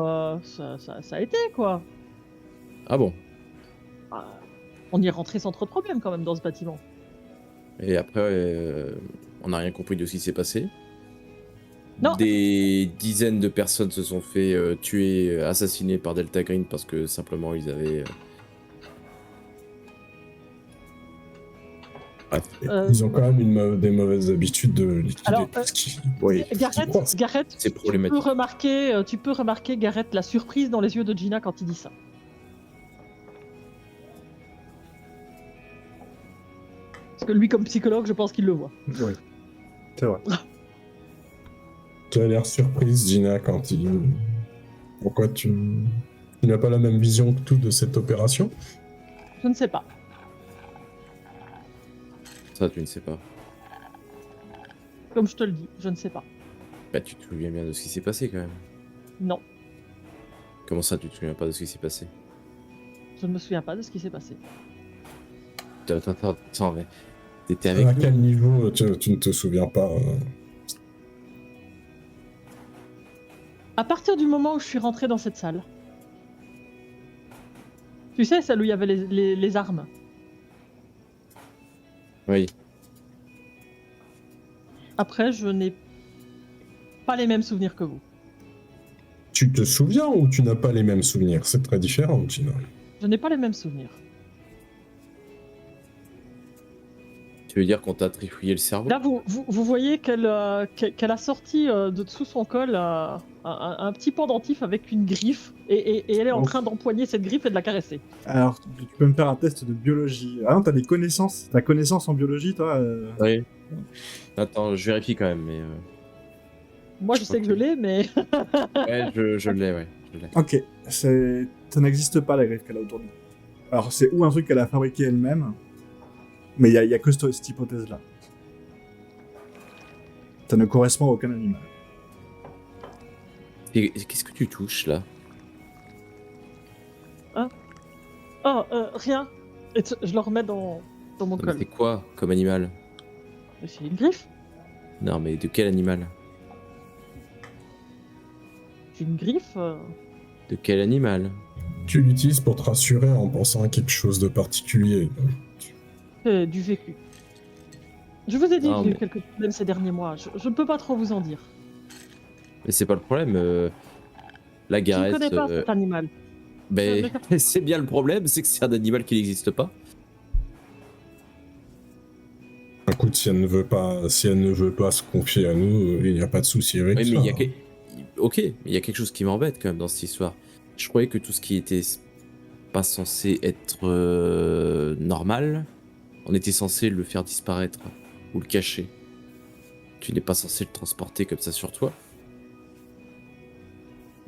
Ça a été quoi. Ah bon? On y est rentré sans trop de problème quand même dans ce bâtiment. Et après, on n'a rien compris de ce qui s'est passé. Non. Des dizaines de personnes se sont fait tuer, assassiner par Delta Green parce que simplement ils avaient... Ils ont quand même des mauvaises habitudes de liquider Alors, tout ce qui... Oui, Gareth, c'est problématique. tu peux remarquer, Gareth, la surprise dans les yeux de Gina quand il dit ça. Parce que lui, comme psychologue, je pense qu'il le voit. Oui, c'est vrai. Tu as l'air surprise, Gina, quand il... Pourquoi tu n'as pas la même vision que tout de cette opération? Je ne sais pas. Ça, tu ne sais pas. Comme je te le dis, je ne sais pas. Bah, tu te souviens bien de ce qui s'est passé quand même. Non, Comment ça, tu te souviens pas de ce qui s'est passé? je ne me souviens pas de ce qui s'est passé. Attends, mais t'étais avec À nous? quel niveau tu ne te souviens pas À partir du moment où je suis rentrée dans cette salle, tu sais, celle où il y avait les armes, Oui. après, je n'ai pas les mêmes souvenirs que vous. Tu te souviens ou tu n'as pas les mêmes souvenirs? C'est très différent, Gina. Je n'ai pas les mêmes souvenirs. Tu veux dire qu'on t'a trifouillé le cerveau? Là, vous voyez qu'elle a sorti de dessous son col un petit pendentif avec une griffe et elle est en train d'empoigner cette griffe et de la caresser. Alors, tu peux me faire un test de biologie. Ah non, t'as des connaissances. T'as connaissance en biologie, toi Oui. Attends, je vérifie quand même, mais... Moi, je sais que je l'ai, mais... Ouais, je l'ai, ouais. Je l'ai. Ok, ça n'existe pas la griffe qu'elle a autour de nous. Alors, c'est ou un truc qu'elle a fabriqué elle-même, mais il y a que cette hypothèse-là. Ça ne correspond à aucun animal. Et qu'est-ce que tu touches, là? Oh, rien. Et je le remets dans mon Non, mais col. c'est quoi comme animal? C'est une griffe. Non, mais de quel animal? C'est une griffe. De quel animal? Tu l'utilises pour te rassurer en pensant à quelque chose de particulier. C'est du vécu. Je vous ai dit Non, que j'ai eu mais- quelques problèmes ces derniers mois. Je ne peux pas trop vous en dire. Mais c'est pas le problème. La Je ne Gareth... connais pas cet animal. Ben, c'est bien le problème, c'est que c'est un animal qui n'existe pas. Écoute, si elle ne veut pas se confier à nous, il n'y a pas de souci avec Oui, ça. mais il y a Ok, mais il y a quelque chose qui m'embête quand même dans cette histoire. Je croyais que tout ce qui était pas censé être normal, on était censé le faire disparaître ou le cacher. Tu n'es pas censé le transporter comme ça sur toi.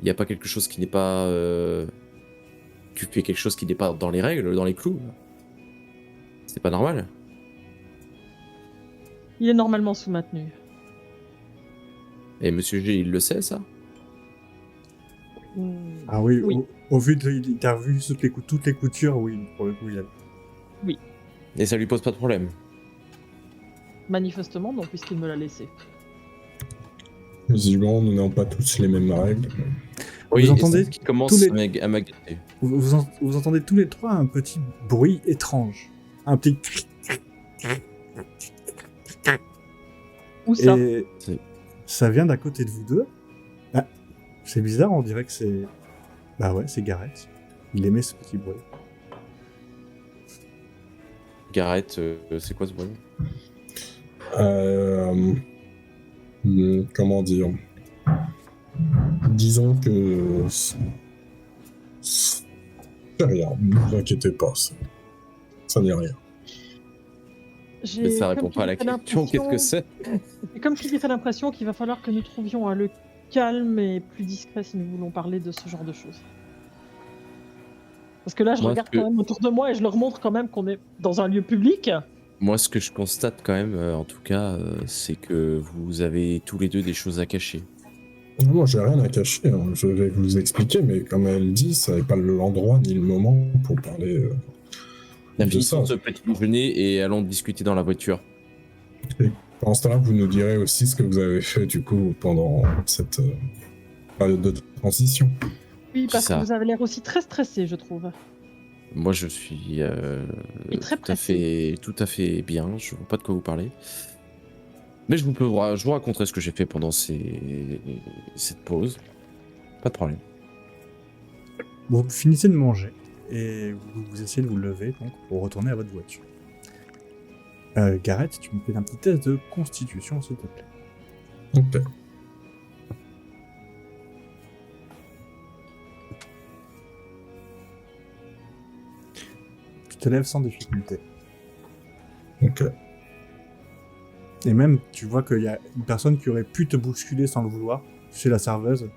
Il n'y a pas quelque chose qui n'est pas... Tu fais quelque chose qui n'est pas dans les règles, dans les clous. C'est pas normal. Il est normalement sous ma tenue. Et Monsieur G, il le sait, ça? Ah oui, Oui. Au vu de... Il t'a vu toutes les coutures, oui, pour le coup, il a... Et ça lui pose pas de problème. Manifestement, non, puisqu'il me l'a laissé. Visiblement, nous n'avons pas tous les mêmes règles. Oui, Vous entendez et c'est ce qui commence tous à m'agacer. Vous entendez tous les trois un petit bruit étrange. Un petit... Où ça? Et C'est- ça vient d'à côté de vous deux. Ah, c'est bizarre, on dirait que c'est... Bah ouais, c'est Gareth. Il aimait ce petit bruit. Gareth, c'est quoi ce bruit? Comment dire? Disons que... C'est rien, ne vous inquiétez pas, ça n'est rien. Mais ça répond pas à la question, qu'est-ce que c'est? Et comme je dirais l'impression qu'il va falloir que nous trouvions un lieu calme et plus discret si nous voulons parler de ce genre de choses. Parce que là, je Moi, regarde ce que- quand même autour de moi et je leur montre quand même qu'on est dans un lieu public. Moi, ce que je constate quand même, en tout cas, c'est que vous avez tous les deux des choses à cacher. Moi, j'ai rien à cacher, hein. Je vais vous expliquer, mais comme elle dit, ça n'est pas l'endroit ni le moment pour parler de Finissons ça. ce petit déjeuner et allons discuter dans la voiture. Pendant ce temps-là, vous nous direz aussi ce que vous avez fait du coup pendant cette période de transition. Oui, parce que ça. vous avez l'air aussi très stressé, je trouve. Moi, je suis Et très tout à fait bien. Je vois pas de quoi vous parlez. Mais je vous raconterai ce que j'ai fait pendant cette pause. Pas de problème. Vous finissez de manger et vous essayez de vous lever donc, pour retourner à votre voiture. Gareth, tu me fais un petit test de constitution, s'il te plaît. Ok. Tu te lèves sans difficulté. Ok. Et même, tu vois qu'il y a une personne qui aurait pu te bousculer sans le vouloir, c'est la serveuse,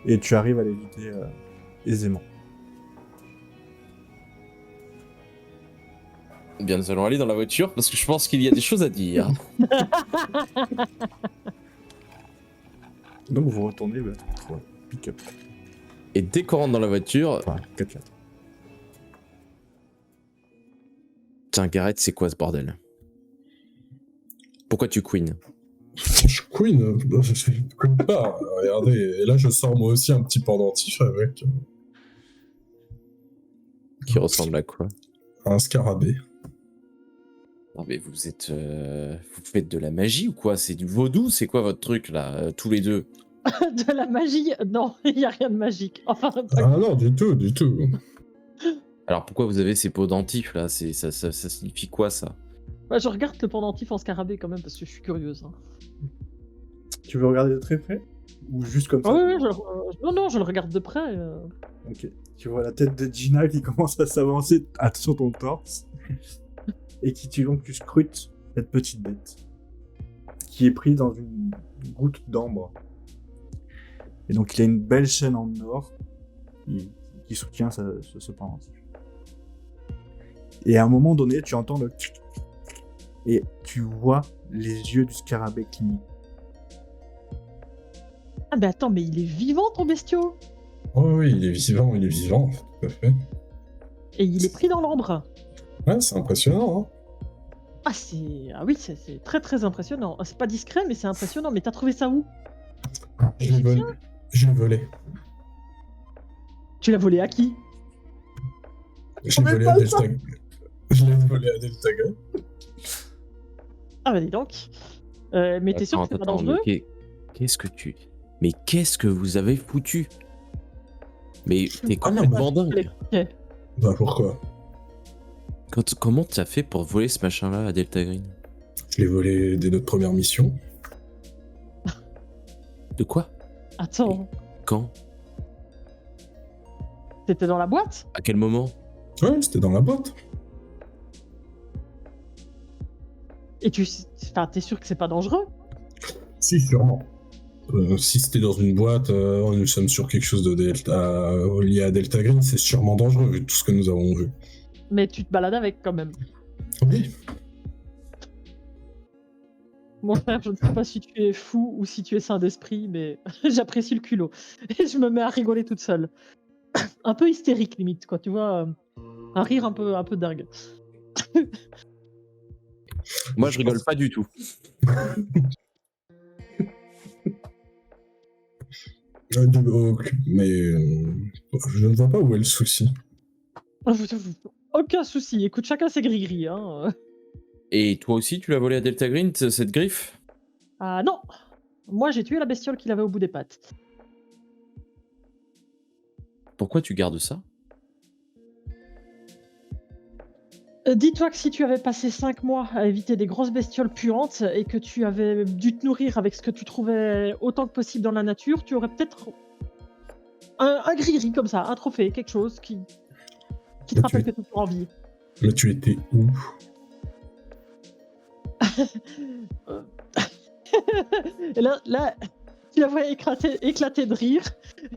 et tu arrives à l'éviter aisément. Eh bien, nous allons aller dans la voiture parce que je pense qu'il y a des choses à dire. Donc vous retournez vers votre pick-up. Et dès qu'on rentre dans la voiture, Enfin, 4x4. tiens, Gareth, c'est quoi ce bordel? Pourquoi tu queen? Je queen, je queen pas. Regardez, et là je sors moi aussi un petit pendentif avec Qui ressemble à quoi? un scarabée. Non mais vous êtes... vous faites de la magie ou quoi? C'est du vaudou? C'est quoi votre truc là, tous les deux? De la magie? Non, il n'y a rien de magique. Enfin, pas Ah non, du tout, du tout. Alors pourquoi vous avez ces peaux dentifs là? Ça signifie quoi ça? Bah, je regarde le pendentif en scarabée quand même parce que je suis curieuse. Hein. Tu veux regarder de très près? Ou juste comme ça? Ah oui, non, je le regarde de près. Ok. Tu vois la tête de Gina qui commence à s'avancer sur ton torse. Et donc tu scrutes cette petite bête. Qui est prise dans une goutte d'ambre. Et donc il a une belle chaîne en or qui soutient ce pendentif. Et à un moment donné, tu entends le tic, tic, tic, et tu vois les yeux du scarabée cligner. Ah mais attends, mais il est vivant ton bestiau? Oh oui, il est vivant, tout à fait. Et il est pris dans l'ambre. Ouais, c'est impressionnant, hein. Ah oui, c'est très très impressionnant. C'est pas discret, mais c'est impressionnant. Mais t'as trouvé ça où? Je l'ai volé. Je l'ai volé. Tu l'as volé à qui? Je l'ai volé à Delta. Je l'ai volé à Deltagon. Ah bah dis donc. Mais t'es sûr que c'est pas dangereux? Mais qu'est-ce que vous avez foutu? Mais t'es complètement dingue. Bah pourquoi? Comment t'as fait pour voler ce machin-là à Delta Green? Je l'ai volé dès notre première mission. De quoi? Attends, Quand? t'étais dans la boîte? À quel moment? Ouais, c'était dans la boîte. Et t'es sûr que c'est pas dangereux? Si, sûrement. Si c'était dans une boîte, nous sommes sur quelque chose de lié à Delta Green, c'est sûrement dangereux vu tout ce que nous avons vu. Mais tu te balades avec quand même. Oui. Mon frère, je ne sais pas si tu es fou ou si tu es sain d'esprit, mais j'apprécie le culot. Et je me mets à rigoler toute seule. Un peu hystérique limite, quoi, tu vois. Un rire un peu dingue. Moi, je rigole pas du tout. Mais je ne vois pas où est le souci. Aucun souci, écoute, chacun ses gris-gris. Hein. Et toi aussi, tu l'as volé à Delta Green, cette griffe? Ah non! Moi, j'ai tué la bestiole qu'il avait au bout des pattes. Pourquoi tu gardes ça? Dis-toi que si tu avais passé 5 mois à éviter des grosses bestioles puantes et que tu avais dû te nourrir avec ce que tu trouvais autant que possible dans la nature, tu aurais peut-être un gris-gris comme ça, un trophée, quelque chose qui te rappelle que tu es toujours en vie. Mais tu étais où? Et là, tu la vois éclater de rire,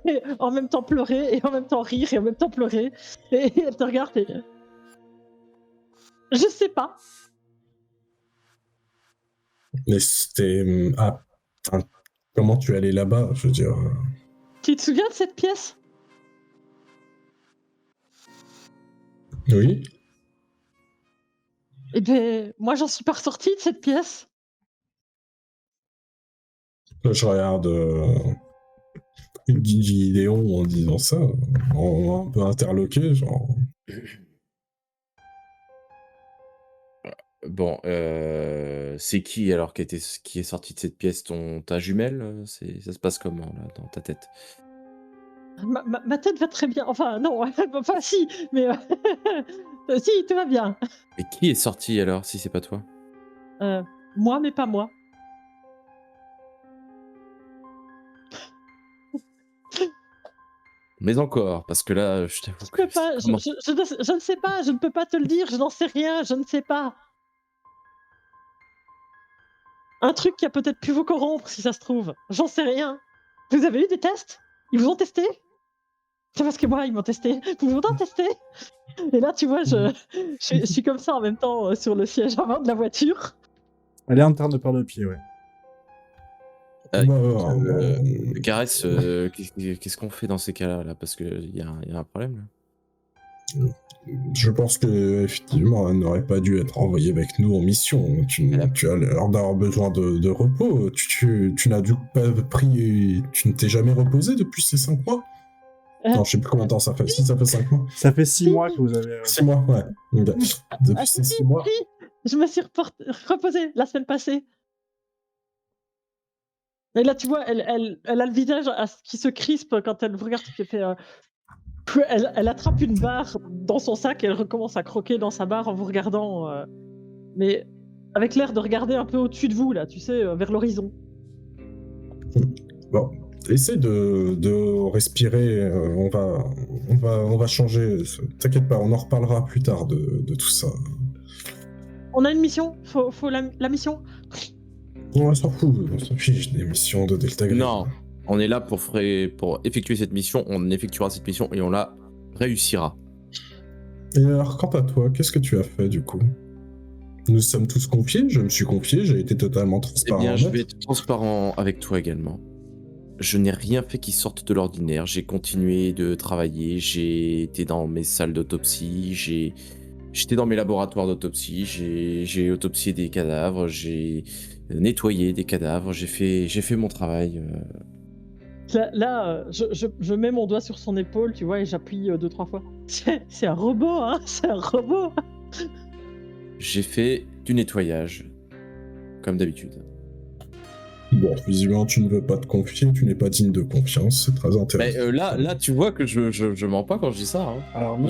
et en même temps pleurer, et en même temps rire, et en même temps pleurer. Et elle te regarde et... Je sais pas. Mais c'était... Ah, comment tu es allé là-bas, je veux dire... Tu te souviens de cette pièce? Oui. Eh ben, moi j'en suis pas ressortie de cette pièce. Là, je regarde Gideon en disant ça, un peu interloqué, genre. Bon, c'est qui alors qui est sorti de cette pièce? Ta jumelle? Ça se passe comment là dans ta tête? Ma tête va très bien. Enfin, non, enfin, si, mais si, tout va bien. Et qui est sorti alors si c'est pas toi? Moi, mais pas moi. Mais encore, parce que là, je t'avoue Je que peux pas, comment je ne sais pas, je ne peux pas te le dire, je n'en sais rien, je ne sais pas. Un truc qui a peut-être pu vous corrompre, si ça se trouve. J'en sais rien. Vous avez eu des tests? Ils vous ont testé? C'est parce que moi, ils m'ont testé. Vous vous en testez? Et là, tu vois, je suis comme ça en même temps sur le siège avant de la voiture. Elle est en train de perdre le pied, ouais. Gareth, qu'est-ce qu'on fait dans ces cas-là là? Parce qu'il y a un problème là. Je pense que effectivement, elle n'aurait pas dû être envoyée avec nous en mission. Tu as l'air d'avoir besoin de repos. Tu n'as du coup pas pris. Tu ne t'es jamais reposé depuis ces 5 mois? Non, je sais plus combien de temps ça fait. Si ça fait 5 mois. Ça fait 6 mois que vous avez. 6 mois, ouais. Depuis ces 6 mois. Je me suis reposée la semaine passée. Et là, tu vois, elle a le visage qui se crispe quand elle vous regarde, qui fait. Elle attrape une barre dans son sac et elle recommence à croquer dans sa barre en vous regardant, mais avec l'air de regarder un peu au-dessus de vous, là, tu sais, vers l'horizon. Bon, essaie de respirer. On va changer. T'inquiète pas, on en reparlera plus tard de tout ça. On a une mission. Faut la mission. On s'en fout, on s'en fiche des missions de Delta Green. Non, on est là pour effectuer cette mission, on effectuera cette mission et on la réussira. Et alors, quant à toi, qu'est-ce que tu as fait du coup? Nous sommes tous confiés, je me suis confié, j'ai été totalement transparent. Eh bien, je vais être transparent avec toi également. Je n'ai rien fait qui sorte de l'ordinaire, j'ai continué de travailler, j'ai été dans mes salles d'autopsie, j'étais dans mes laboratoires d'autopsie, j'ai autopsié des cadavres, j'ai nettoyé des cadavres, j'ai fait mon travail. Là, je mets mon doigt sur son épaule, tu vois, et j'appuie 2-3 fois. C'est un robot, hein, c'est un robot. J'ai fait du nettoyage, comme d'habitude. Bon, visiblement, tu ne veux pas te confier, tu n'es pas digne de confiance, c'est très intéressant. Mais là, tu vois que je mens pas quand je dis ça. Hein. Alors, non,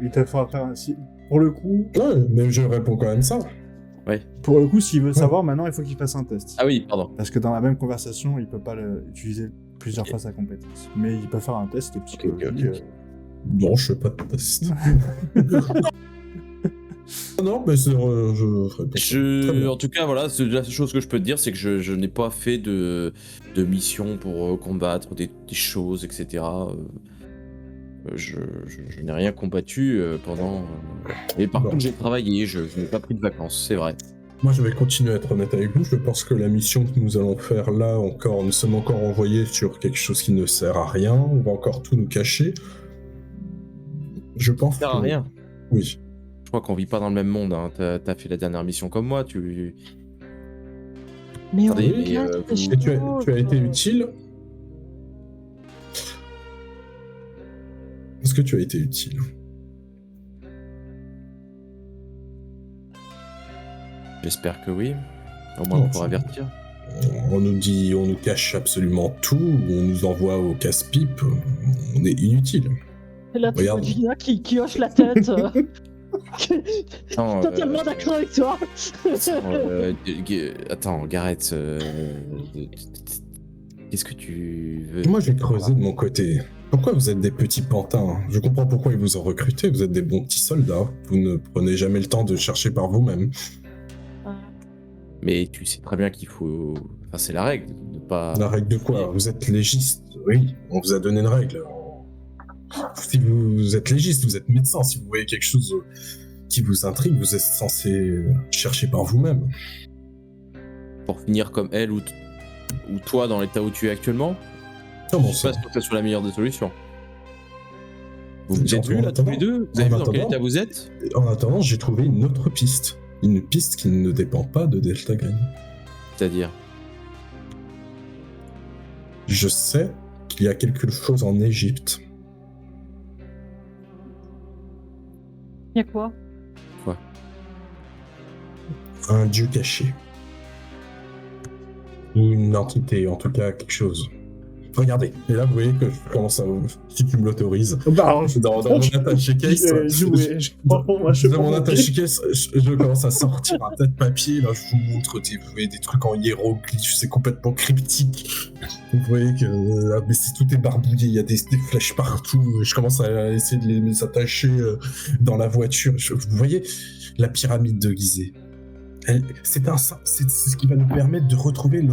il te fera faire un. Pour le coup. Ouais, mais je réponds quand même ça. Ouais. Pour le coup, s'il veut savoir, maintenant, il faut qu'il fasse un test. Ah oui, pardon. Parce que dans la même conversation, il peut pas utiliser plusieurs fois sa compétence. Mais il peut faire un test de psychologie. Ok. Non, je fais pas de test. Non, mais je ferai pas. En tout cas, voilà, la seule chose que je peux te dire, c'est que je n'ai pas fait de mission pour combattre des choses, etc. Je n'ai rien combattu pendant... Et par contre, j'ai travaillé, je n'ai pas pris de vacances, c'est vrai. Moi, je vais continuer à être honnête avec vous. Je pense que la mission que nous allons faire là, nous sommes encore envoyés sur quelque chose qui ne sert à rien. On va encore tout nous cacher. Je pense Ça sert à rien. Oui. Je crois qu'on vit pas dans le même monde. Hein. T'as fait la dernière mission comme moi. Mais attendez, Et tu as été utile. Est-ce que tu as été utile? J'espère que oui. Au moins pour avertir. On nous cache absolument tout, on nous envoie au casse-pipe, on est inutile. Et là, tu vois Gina qui hoche la tête. Totalement d'accord avec toi. Attends, Gareth, qu'est-ce que tu veux? Moi, j'ai creusé de mon côté. Pourquoi vous êtes des petits pantins? Je comprends pourquoi ils vous ont recruté, vous êtes des bons petits soldats. Vous ne prenez jamais le temps de chercher par vous-même. Mais tu sais très bien qu'il faut... Enfin, c'est la règle, de pas... La règle de quoi? Vous êtes légiste, oui, on vous a donné une règle. Si vous êtes légiste, vous êtes médecin, si vous voyez quelque chose qui vous intrigue, vous êtes censé chercher par vous-même. Pour finir comme elle ou toi dans l'état où tu es actuellement, Comment je suis pas sûr que ça soit la meilleure des solutions. Vous êtes vus là tous les deux? Vous avez vu dans quel état vous êtes? En attendant, j'ai trouvé une autre piste. Une piste qui ne dépend pas de Delta Green. C'est-à-dire? Je sais qu'il y a quelque chose en Égypte. Il y a quoi? Un dieu caché. Ou une entité, en tout cas, quelque chose. Regardez, et là vous voyez que je commence à... Si tu me l'autorises, dans mon attaché case, dans mon attaché case, je commence à sortir un tas de papier, là je vous montre vous voyez, des trucs en hiéroglyphes, c'est complètement cryptique. Vous voyez que mais tout est barbouillé, il y a des flèches partout, je commence à essayer de les attacher dans la voiture. Vous voyez la pyramide de Gizeh. C'est ce qui va nous permettre de retrouver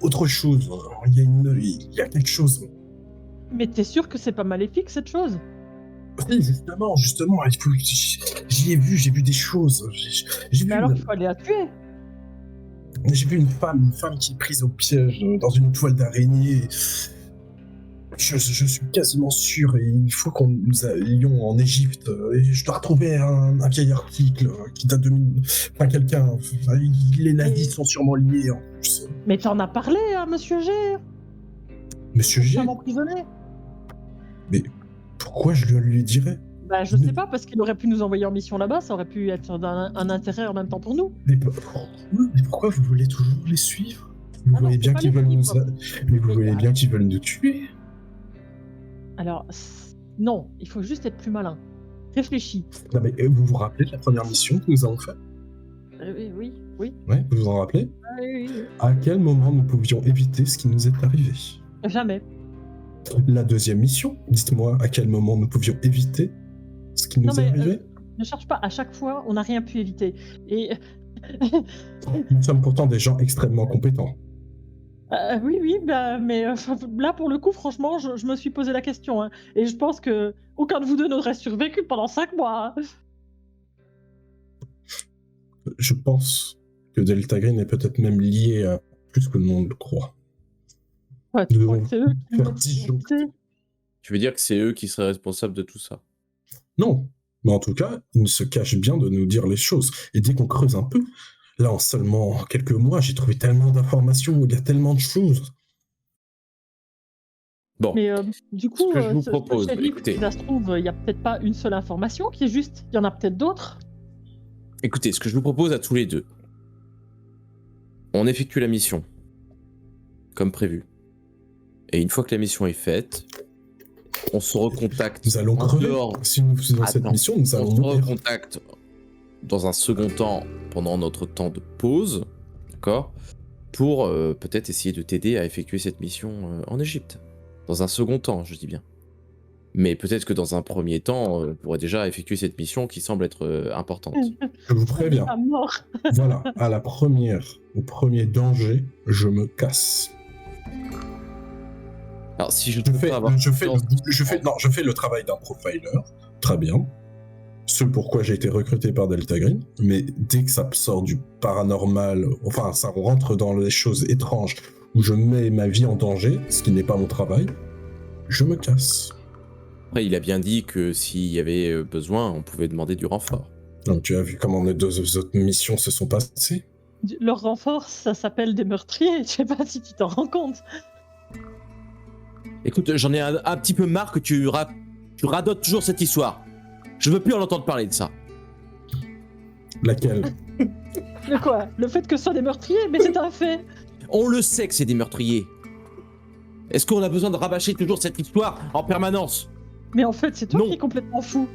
autre chose. Il y a quelque chose. Mais t'es sûr que c'est pas maléfique cette chose? Oui, justement, j'ai vu des choses. J'ai vu alors il faut aller la tuer. J'ai vu une femme qui est prise au piège dans une toile d'araignée. Je suis quasiment sûr, et il faut qu'on nous allions en Égypte. Et je dois retrouver un vieil article qui date de... Enfin, quelqu'un... les nazis sont sûrement liés, en plus. Mais t'en as parlé à Monsieur G. Monsieur G? Emprisonné. Mais pourquoi je lui dirais? Bah, je sais pas, parce qu'il aurait pu nous envoyer en mission là-bas, ça aurait pu être un intérêt en même temps pour nous. Mais pourquoi vous voulez toujours les suivre? Vous voyez bien qu'ils veulent nous... Mais vous voyez bien qu'ils veulent nous tuer. Alors, non, il faut juste être plus malin. Réfléchis. Non mais vous vous rappelez de la première mission que nous avons faite? Oui. Ouais, vous vous en rappelez? Oui. À quel moment nous pouvions éviter ce qui nous est arrivé? Jamais. La deuxième mission, dites-moi à quel moment nous pouvions éviter ce qui nous est arrivé? Ne cherche pas, à chaque fois, on n'a rien pu éviter. Et... Nous sommes pourtant des gens extrêmement compétents. Oui, bah, mais là, pour le coup, franchement, je me suis posé la question. Hein, et je pense que aucun de vous deux n'aurait survécu pendant 5 mois. Hein. Je pense que Delta Green est peut-être même lié à plus que le monde le croit. Ouais, tu crois que c'est eux qui faire l'ont 10 jours. Tu veux dire que c'est eux qui seraient responsables de tout ça? Non, mais en tout cas, ils se cachent bien de nous dire les choses. Et dès qu'on creuse un peu, là, en seulement quelques mois, j'ai trouvé tellement d'informations, il y a tellement de choses. Bon, mais du coup, ce que je vous propose, shérif, écoutez. si ça se trouve, il n'y a peut-être pas une seule information qui est juste, il y en a peut-être d'autres. Écoutez, ce que je vous propose à tous les deux, on effectue la mission, comme prévu. Et une fois que la mission est faite, on se recontacte. Nous allons crever. Si nous faisons cette mission, nous allons mourir. On se recontacte dans un second temps, pendant notre temps de pause, d'accord, pour peut-être essayer de t'aider à effectuer cette mission en Égypte. Dans un second temps, je dis bien. Mais peut-être que dans un premier temps, on pourrait déjà effectuer cette mission qui semble être importante. Je vous préviens. À mort. Voilà, au premier danger, je me casse. Alors si je fais le travail d'un profiler, très bien. Ce pourquoi j'ai été recruté par Delta Green, mais dès que ça sort du paranormal, enfin ça rentre dans les choses étranges, où je mets ma vie en danger, ce qui n'est pas mon travail, je me casse. Après, il a bien dit que s'il y avait besoin, on pouvait demander du renfort. Donc tu as vu comment les deux autres missions se sont passées? Leur renfort, ça s'appelle des meurtriers, je sais pas si tu t'en rends compte. Écoute, j'en ai un petit peu marre que tu radotes toujours cette histoire. Je veux plus en entendre parler de ça. Laquelle? Le quoi? Le fait que ce soit des meurtriers, mais c'est un fait. On le sait que c'est des meurtriers. Est-ce qu'on a besoin de rabâcher toujours cette histoire en permanence? Mais en fait, c'est toi Non. qui es complètement fou.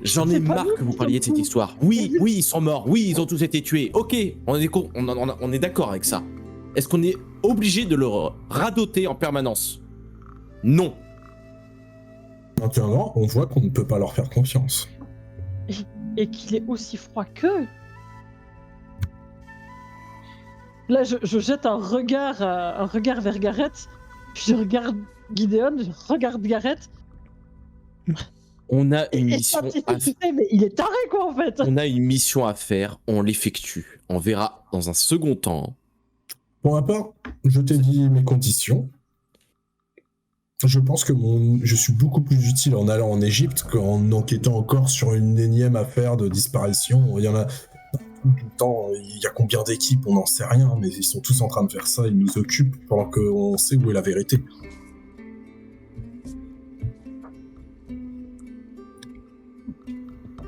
J'en ai C'est pas marre nous que vous qui parliez de sommes cette fous. histoire. Oui, ils sont morts. Oui, ils ont tous été tués. Ok, on est d'accord avec ça. Est-ce qu'on est obligé de le radoter en permanence? Non. Maintenant, on voit qu'on ne peut pas leur faire confiance. Et qu'il est aussi froid qu'eux. Là, je jette un regard vers Gareth, puis je regarde Gideon, je regarde Gareth. On a une Et mission ça, tu sais, mais il est taré quoi en fait. On a une mission à faire, on l'effectue. On verra dans un second temps. Pour ma part, je t'ai dit mes conditions. Je pense que je suis beaucoup plus utile en allant en Égypte qu'en enquêtant encore sur une énième affaire de disparition. Il y en a tout le temps. Il y a combien d'équipes, on n'en sait rien, mais ils sont tous en train de faire ça, ils nous occupent pendant qu'on sait où est la vérité.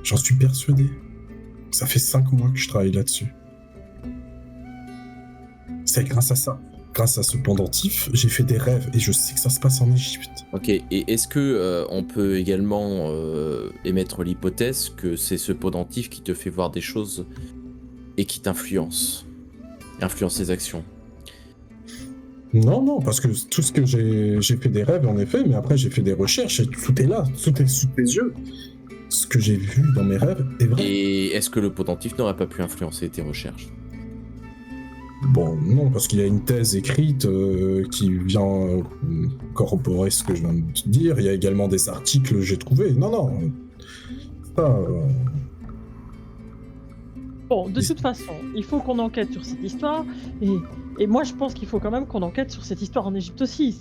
J'en suis persuadé. Ça fait 5 mois que je travaille là-dessus. C'est grâce à ça. Grâce à ce pendentif, j'ai fait des rêves et je sais que ça se passe en Égypte. Ok, et est-ce que on peut également émettre l'hypothèse que c'est ce pendentif qui te fait voir des choses et qui influence tes actions? Non, parce que tout ce que j'ai fait des rêves en effet, mais après j'ai fait des recherches et tout est là, tout est sous tes yeux. Ce que j'ai vu dans mes rêves est vrai. Et est-ce que le pendentif n'aurait pas pu influencer tes recherches? Bon, non, parce qu'il y a une thèse écrite qui vient corroborer ce que je viens de te dire. Il y a également des articles que j'ai trouvés. Non. Ça, Bon, de toute façon, il faut qu'on enquête sur cette histoire. Et moi, je pense qu'il faut quand même qu'on enquête sur cette histoire en Égypte aussi.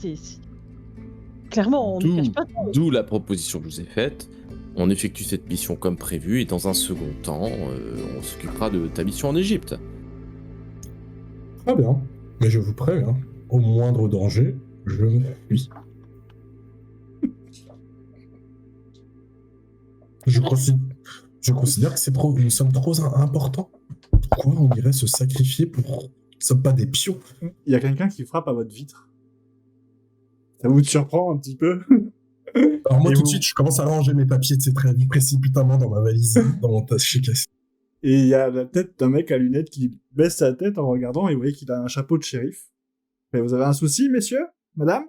Clairement, on ne cache pas tout. D'où la proposition que je vous ai faite. On effectue cette mission comme prévu et dans un second temps, on s'occupera de ta mission en Égypte. Très bien. Mais je vous préviens, au moindre danger, je me fuis. Je considère que nous sommes trop importants. Pourquoi on irait se sacrifier pour... Nous ne sommes pas des pions. Il y a quelqu'un qui frappe à votre vitre. Ça vous surprend un petit peu? Alors moi, Et tout vous- de suite, je commence à ranger mes papiers, etc. précipitamment dans ma valise, dans mon taché cassé. Et il y a la tête d'un mec à lunettes qui baisse sa tête en regardant et vous voyez qu'il a un chapeau de shérif. Et vous avez un souci, messieurs? Madame?